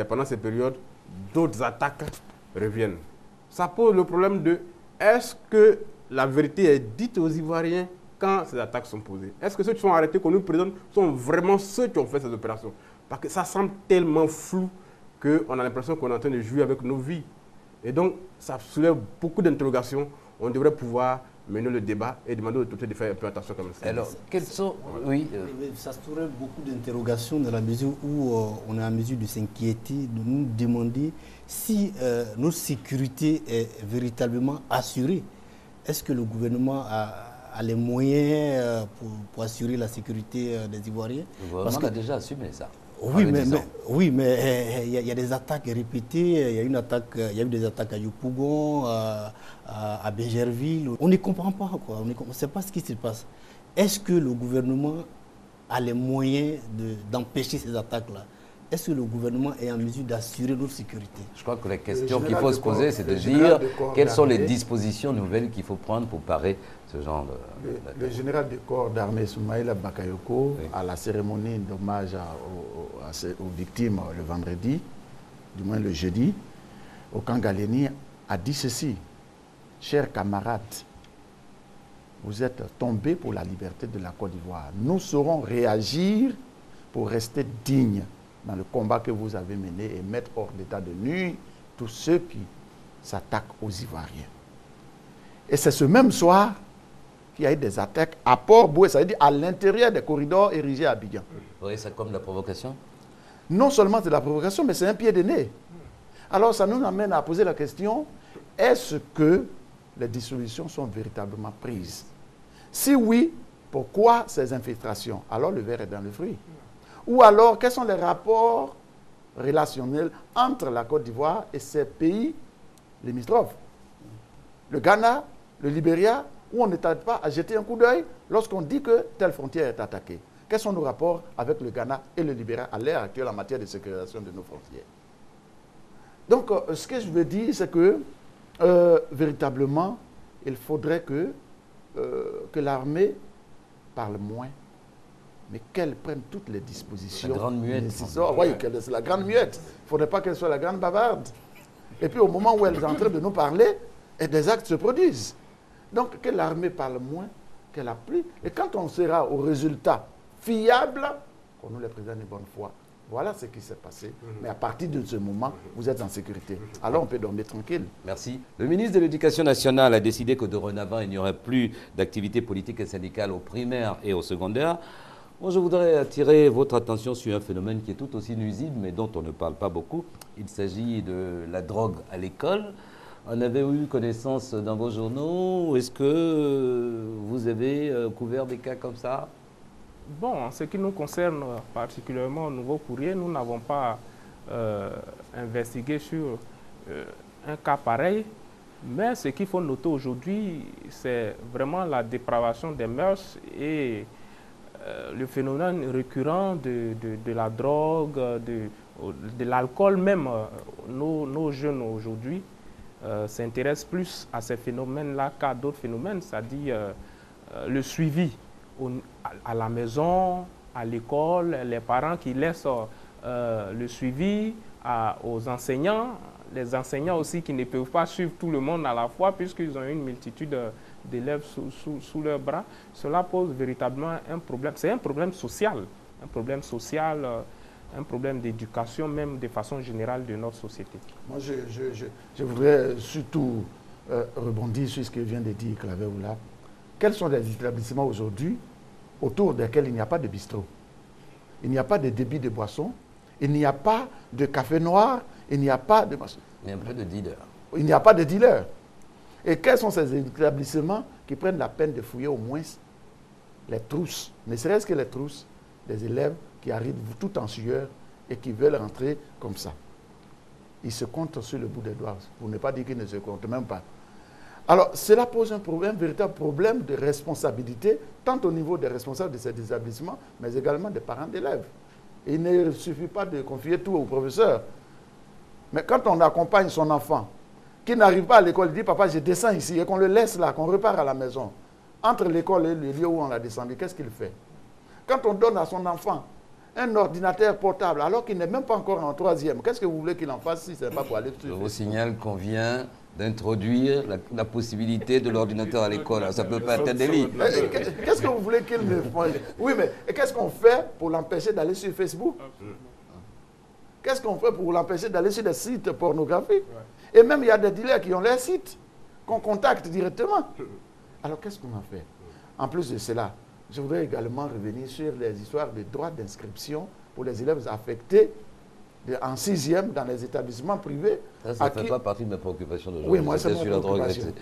pendant cette période, d'autres attaques reviennent. Ça pose le problème de est-ce que la vérité est dite aux Ivoiriens quand ces attaques sont posées? Est-ce que ceux qui sont arrêtés qu'on nous présente sont vraiment ceux qui ont fait ces opérations? Parce que ça semble tellement flou qu'on a l'impression qu'on est en train de jouer avec nos vies. Et donc, ça soulève beaucoup d'interrogations. On devrait pouvoir mener le débat et demander aux autorités de faire un peu attention comme ça. Alors, quels sont... Oui. Ça soulève beaucoup d'interrogations dans la mesure où on est en mesure de s'inquiéter, de nous demander si notre sécurité est véritablement assurée. Est-ce que le gouvernement a les moyens pour assurer la sécurité des Ivoiriens? Le gouvernement a déjà assumé ça. Oui, mais il y a des attaques répétées. Il y a eu des attaques à Yopougon, à Bégerville. On ne comprend pas, quoi. On ne sait pas ce qui se passe. Est-ce que le gouvernement a les moyens d'empêcher ces attaques-là? Est-ce que le gouvernement est en mesure d'assurer notre sécurité? Je crois que la question qu'il faut se poser, c'est de dire quelles sont les dispositions nouvelles qu'il faut prendre pour parer ce genre de... Le général du corps d'armée Soumaïla Bakayoko, oui, à la cérémonie d'hommage aux victimes le vendredi, du moins le jeudi, au camp Galéni, a dit ceci: chers camarades, vous êtes tombés pour la liberté de la Côte d'Ivoire. Nous saurons réagir pour rester dignes dans le combat que vous avez mené et mettre hors d'état de nuire tous ceux qui s'attaquent aux Ivoiriens. Et c'est ce même soir qu'il y a eu des attaques à Port-Boué, ça veut dire à l'intérieur des corridors érigés à Abidjan. Vous voyez ça comme de la provocation? Non seulement c'est de la provocation, mais c'est un pied de nez. Alors ça nous amène à poser la question, est-ce que les dissolutions sont véritablement prises? Si oui, pourquoi ces infiltrations? Alors le verre est dans le fruit. Ou alors, quels sont les rapports relationnels entre la Côte d'Ivoire et ces pays limitrophes? Le Ghana, le Libéria, où on ne tarde pas à jeter un coup d'œil lorsqu'on dit que telle frontière est attaquée. Quels sont nos rapports avec le Ghana et le Libéria à l'heure actuelle en matière de sécurisation de nos frontières? Donc, ce que je veux dire, c'est que, véritablement, il faudrait que l'armée parle moins, mais qu'elle prenne toutes les dispositions. La grande muette. Oui, c'est la grande muette. Il ne faudrait pas qu'elle soit la grande bavarde. Et puis, au moment où elle est en train de nous parler, des actes se produisent. Donc, que l'armée parle moins, qu'elle applique. Et quand on sera au résultat fiable, qu'on nous les présente de bonne foi, Voilà ce qui s'est passé. Mais à partir de ce moment, vous êtes en sécurité. Alors on peut dormir tranquille. Merci. Le ministre de l'Éducation nationale a décidé que dorénavant, il n'y aurait plus d'activité politique et syndicale au primaire et au secondaire. Moi, je voudrais attirer votre attention sur un phénomène qui est tout aussi nuisible, mais dont on ne parle pas beaucoup. Il s'agit de la drogue à l'école. En avez-vous eu connaissance dans vos journaux? Est-ce que vous avez couvert des cas comme ça? Bon, en ce qui nous concerne particulièrement au Nouveau Courrier, nous n'avons pas investigué sur un cas pareil. Mais ce qu'il faut noter aujourd'hui, c'est vraiment la dépravation des mœurs et le phénomène récurrent de la drogue, de l'alcool même. Nos jeunes aujourd'hui s'intéressent plus à ces phénomènes-là qu'à d'autres phénomènes, c'est-à-dire le suivi à la maison, à l'école, les parents qui laissent le suivi aux enseignants, les enseignants aussi qui ne peuvent pas suivre tout le monde à la fois puisqu'ils ont une multitude d'élèves sous leurs bras. Cela pose véritablement un problème. C'est un problème social, un problème d'éducation même de façon générale de notre société. Moi, je voudrais surtout rebondir sur ce que vient de dire Claver Oula. Quels sont les établissements aujourd'hui autour desquels il n'y a pas de bistrot, il n'y a pas de débit de boissons, il n'y a pas de café noir, il n'y a pas de... Il n'y a pas de dealer. Il n'y a pas de dealer. Et quels sont ces établissements qui prennent la peine de fouiller au moins les trousses, ne serait-ce que les trousses des élèves qui arrivent tout en sueur et qui veulent rentrer comme ça? Ils se comptent sur le bout des doigts, pour ne pas dire qu'ils ne se comptent même pas. Alors, cela pose un véritable problème de responsabilité, tant au niveau des responsables de ces établissements, mais également des parents d'élèves. Il ne suffit pas de confier tout au professeur. Mais quand on accompagne son enfant, qui n'arrive pas à l'école, il dit « Papa, je descends ici » et qu'on le laisse là, qu'on repart à la maison. Entre l'école et le lieu où on l'a descendu, qu'est-ce qu'il fait? Quand on donne à son enfant un ordinateur portable, alors qu'il n'est même pas encore en 3e, qu'est-ce que vous voulez qu'il en fasse si ce n'est pas pour aller sur Je vous signale qu'on vient d'introduire la possibilité de l'ordinateur à l'école. Ça ne peut pas être un délit. Qu'est-ce que vous voulez qu'il ne fasse? Oui, mais qu'est-ce qu'on fait pour l'empêcher d'aller sur Facebook? Qu'est-ce qu'on fait pour l'empêcher d'aller sur des sites pornographiques? Et même, il y a des dealers qui ont leurs sites, qu'on contacte directement. Alors, qu'est-ce qu'on en fait? En plus de cela, je voudrais également revenir sur les histoires de droits d'inscription pour les élèves affectés en 6e dans les établissements privés. Ça ne fait pas partie de mes préoccupations d'aujourd'hui. Oui, moi, c'est mon préoccupation.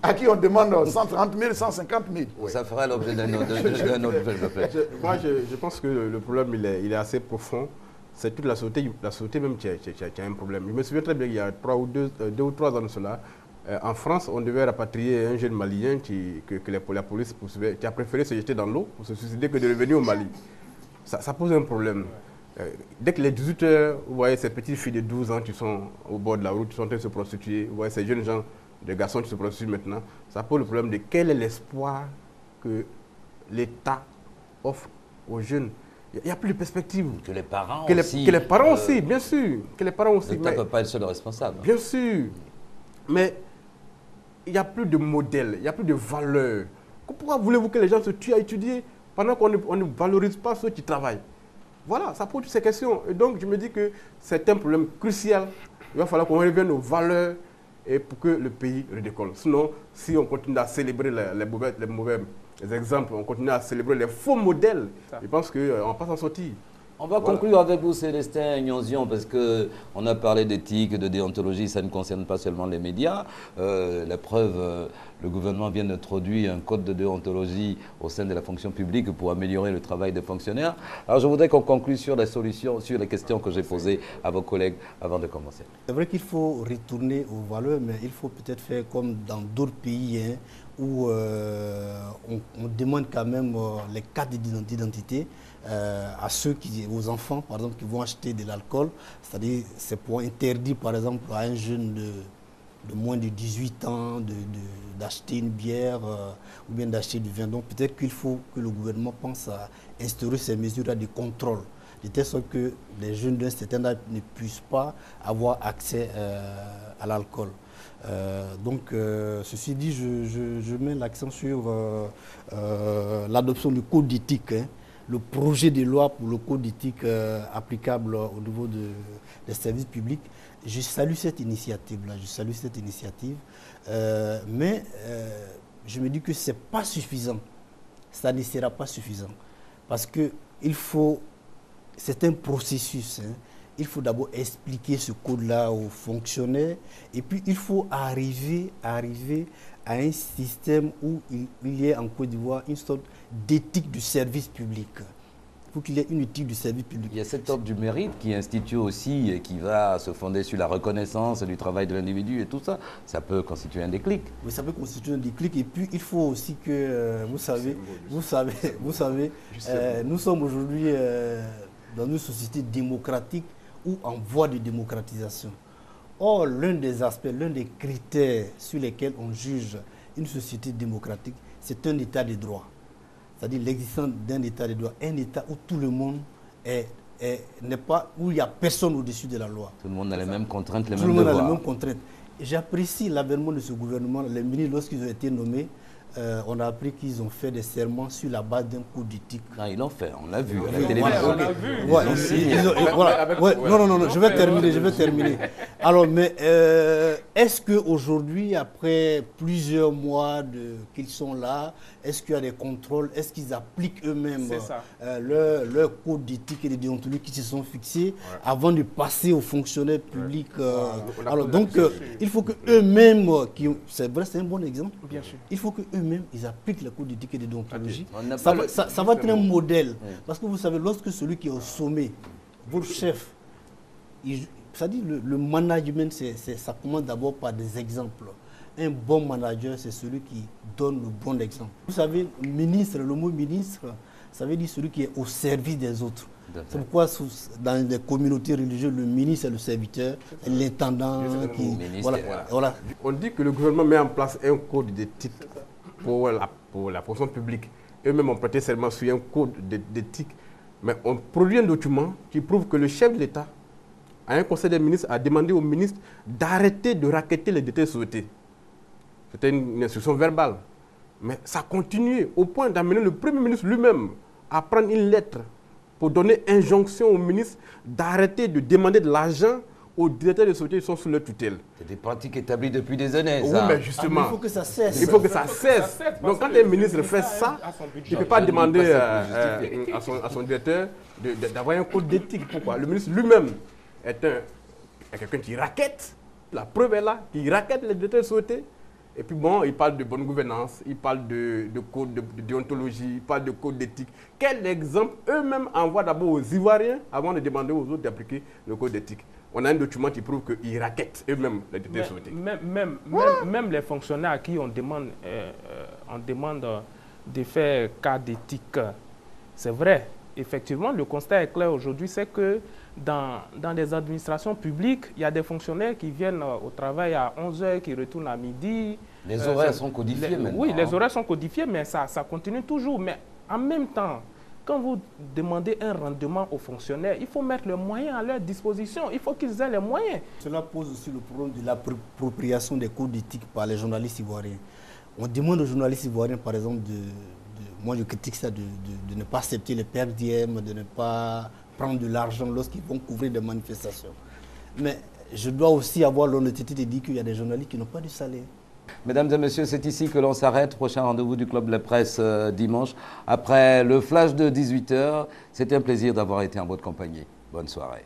À qui on demande 130 000, 150 000. Oui. Ça fera l'objet d'un autre. Moi, je pense que le problème, il est assez profond. C'est toute la société même qui a un problème. Je me souviens très bien qu'il y a 2 ou 3 ans de cela, en France, on devait rapatrier un jeune Malien que la police poursuivait, qui a préféré se jeter dans l'eau pour se suicider que de revenir au Mali. Ça pose un problème. Dès que les 18 heures, vous voyez ces petites filles de 12 ans qui sont au bord de la route, qui sont en train de se prostituer, vous voyez ces jeunes gens, des garçons qui se prostituent maintenant, ça pose le problème de quel est l'espoir que l'État offre aux jeunes. Il n'y a plus de perspective. Que les parents aussi. Que les parents aussi, bien sûr. Que les parents aussi. L'État ne peut pas être seul responsable. Bien sûr. Mais il n'y a plus de modèle, il n'y a plus de valeur. Pourquoi voulez-vous que les gens se tuent à étudier pendant qu'on ne valorise pas ceux qui travaillent? Voilà, ça pose toutes ces questions. Et donc, je me dis que c'est un problème crucial. Il va falloir qu'on revienne aux valeurs et pour que le pays redécolle. Sinon, si on continue à célébrer les mauvais exemples, on continue à célébrer les faux modèles, je pense qu'on ne va pas s'en sortir. On va conclure avec vous, Célestin Nyonzion, parce qu'on a parlé d'éthique, de déontologie, ça ne concerne pas seulement les médias. La preuve, le gouvernement vient d'introduire un code de déontologie au sein de la fonction publique pour améliorer le travail des fonctionnaires. Alors je voudrais qu'on conclue sur les solutions, sur les questions que j'ai posées à vos collègues avant de commencer. C'est vrai qu'il faut retourner aux valeurs, mais il faut peut-être faire comme dans d'autres pays, hein, où on demande quand même les cartes d'identité à aux enfants, par exemple, qui vont acheter de l'alcool. C'est-à-dire, c'est pour interdire, par exemple, à un jeune de moins de 18 ans d'acheter une bière ou bien d'acheter du vin. Donc, peut-être qu'il faut que le gouvernement pense à instaurer ces mesures de contrôle, de telle sorte que les jeunes d'un certain âge ne puissent pas avoir accès à l'alcool. Donc, ceci dit, je mets l'accent sur l'adoption du code d'éthique, hein, le projet de loi pour le code d'éthique applicable au niveau des services publics. Je salue cette initiative-là, mais je me dis que ce n'est pas suffisant. Ça ne sera pas suffisant. Parce que c'est un processus. Hein. Il faut d'abord expliquer ce code-là aux fonctionnaires et puis il faut arriver à un système où il y ait en Côte d'Ivoire une sorte d'éthique du service public. Il faut qu'il y ait une éthique du service public. Il y a cet ordre du mérite qui institue aussi et qui va se fonder sur la reconnaissance du travail de l'individu et tout ça. Ça peut constituer un déclic. Oui, ça peut constituer un déclic. Et puis, il faut aussi que, vous savez, nous sommes aujourd'hui dans une société démocratique ou en voie de démocratisation. Or, l'un des aspects, l'un des critères sur lesquels on juge une société démocratique, c'est un état de droit. C'est-à-dire l'existence d'un état de droit, un état où tout le monde n'est pas, où il n'y a personne au-dessus de la loi. Tout le monde a les mêmes contraintes, les mêmes devoirs. Tout le monde a les mêmes contraintes. J'apprécie l'avènement de ce gouvernement. Les ministres, lorsqu'ils ont été nommés, on a appris qu'ils ont fait des serments sur la base d'un code d'éthique. Non, ils l'ont fait, on l'a vu à la télévision. On l'a vu. Non, je vais terminer. Alors, mais est-ce qu'aujourd'hui, après plusieurs mois qu'ils sont là, est-ce qu'il y a des contrôles? Est-ce qu'ils appliquent eux-mêmes leur code d'éthique et de déontologie qui se sont fixés avant de passer aux fonctionnaires publics? Alors, donc, il faut qu'eux-mêmes, c'est vrai, c'est un bon exemple. Bien sûr. Il faut qu'eux-mêmes, ils appliquent le code d'éthique et de déontologie. Ça va être un modèle. Oui. Parce que vous savez, lorsque celui qui est au sommet, votre chef, c'est-à-dire le management, ça commence d'abord par des exemples. Un bon manager, c'est celui qui donne le bon exemple. Vous savez, ministre, le mot ministre, ça veut dire celui qui est au service des autres. C'est pourquoi dans les communautés religieuses, le ministre est le serviteur, l'intendant qui... Voilà. On dit que le gouvernement met en place un code d'éthique pour la fonction publique. Eux-mêmes ont prêté serment sur un code d'éthique. Mais on produit un document qui prouve que le chef de l'État, à un conseil des ministres, a demandé au ministre d'arrêter de racketter les détenus souhaités. C'était une instruction verbale. Mais ça a continué au point d'amener le Premier ministre lui-même à prendre une lettre pour donner injonction au ministre d'arrêter de demander de l'argent aux directeurs de sociétés qui sont sous leur tutelle. C'est des pratiques établies depuis des années. Oui, ça. mais justement, il faut que ça cesse. Il faut que ça cesse. Donc quand un ministre fait ça, il ne peut pas demander à son directeur d'avoir un code d'éthique. Pourquoi? Le ministre lui-même est quelqu'un qui raquette. La preuve est là, qui raquette les directeurs de sociétés. Et puis bon, il parle de bonne gouvernance, il parle de code de déontologie, il parle de code d'éthique. Quel exemple eux-mêmes envoient d'abord aux Ivoiriens avant de demander aux autres d'appliquer le code d'éthique? On a un document qui prouve qu'ils raquettent eux-mêmes les détenus soviétiques. Même les fonctionnaires à qui on demande de faire cas d'éthique, c'est vrai. Effectivement, le constat est clair aujourd'hui, c'est que dans les administrations publiques, il y a des fonctionnaires qui viennent au travail à 11h, qui retournent à midi. Les horaires sont codifiés maintenant. Oui, les horaires sont codifiés, mais ça continue toujours. Mais en même temps, quand vous demandez un rendement aux fonctionnaires, il faut mettre les moyens à leur disposition. Il faut qu'ils aient les moyens. Cela pose aussi le problème de l'appropriation des codes d'éthique par les journalistes ivoiriens. On demande aux journalistes ivoiriens, par exemple, moi je critique ça, de ne pas accepter les per diem, de ne pas prendre de l'argent lorsqu'ils vont couvrir des manifestations. Mais je dois aussi avoir l'honnêteté de dire qu'il y a des journalistes qui n'ont pas de salaire. Mesdames et messieurs, c'est ici que l'on s'arrête. Prochain rendez-vous du Club de la Presse dimanche. Après le flash de 18h, c'était un plaisir d'avoir été en votre compagnie. Bonne soirée.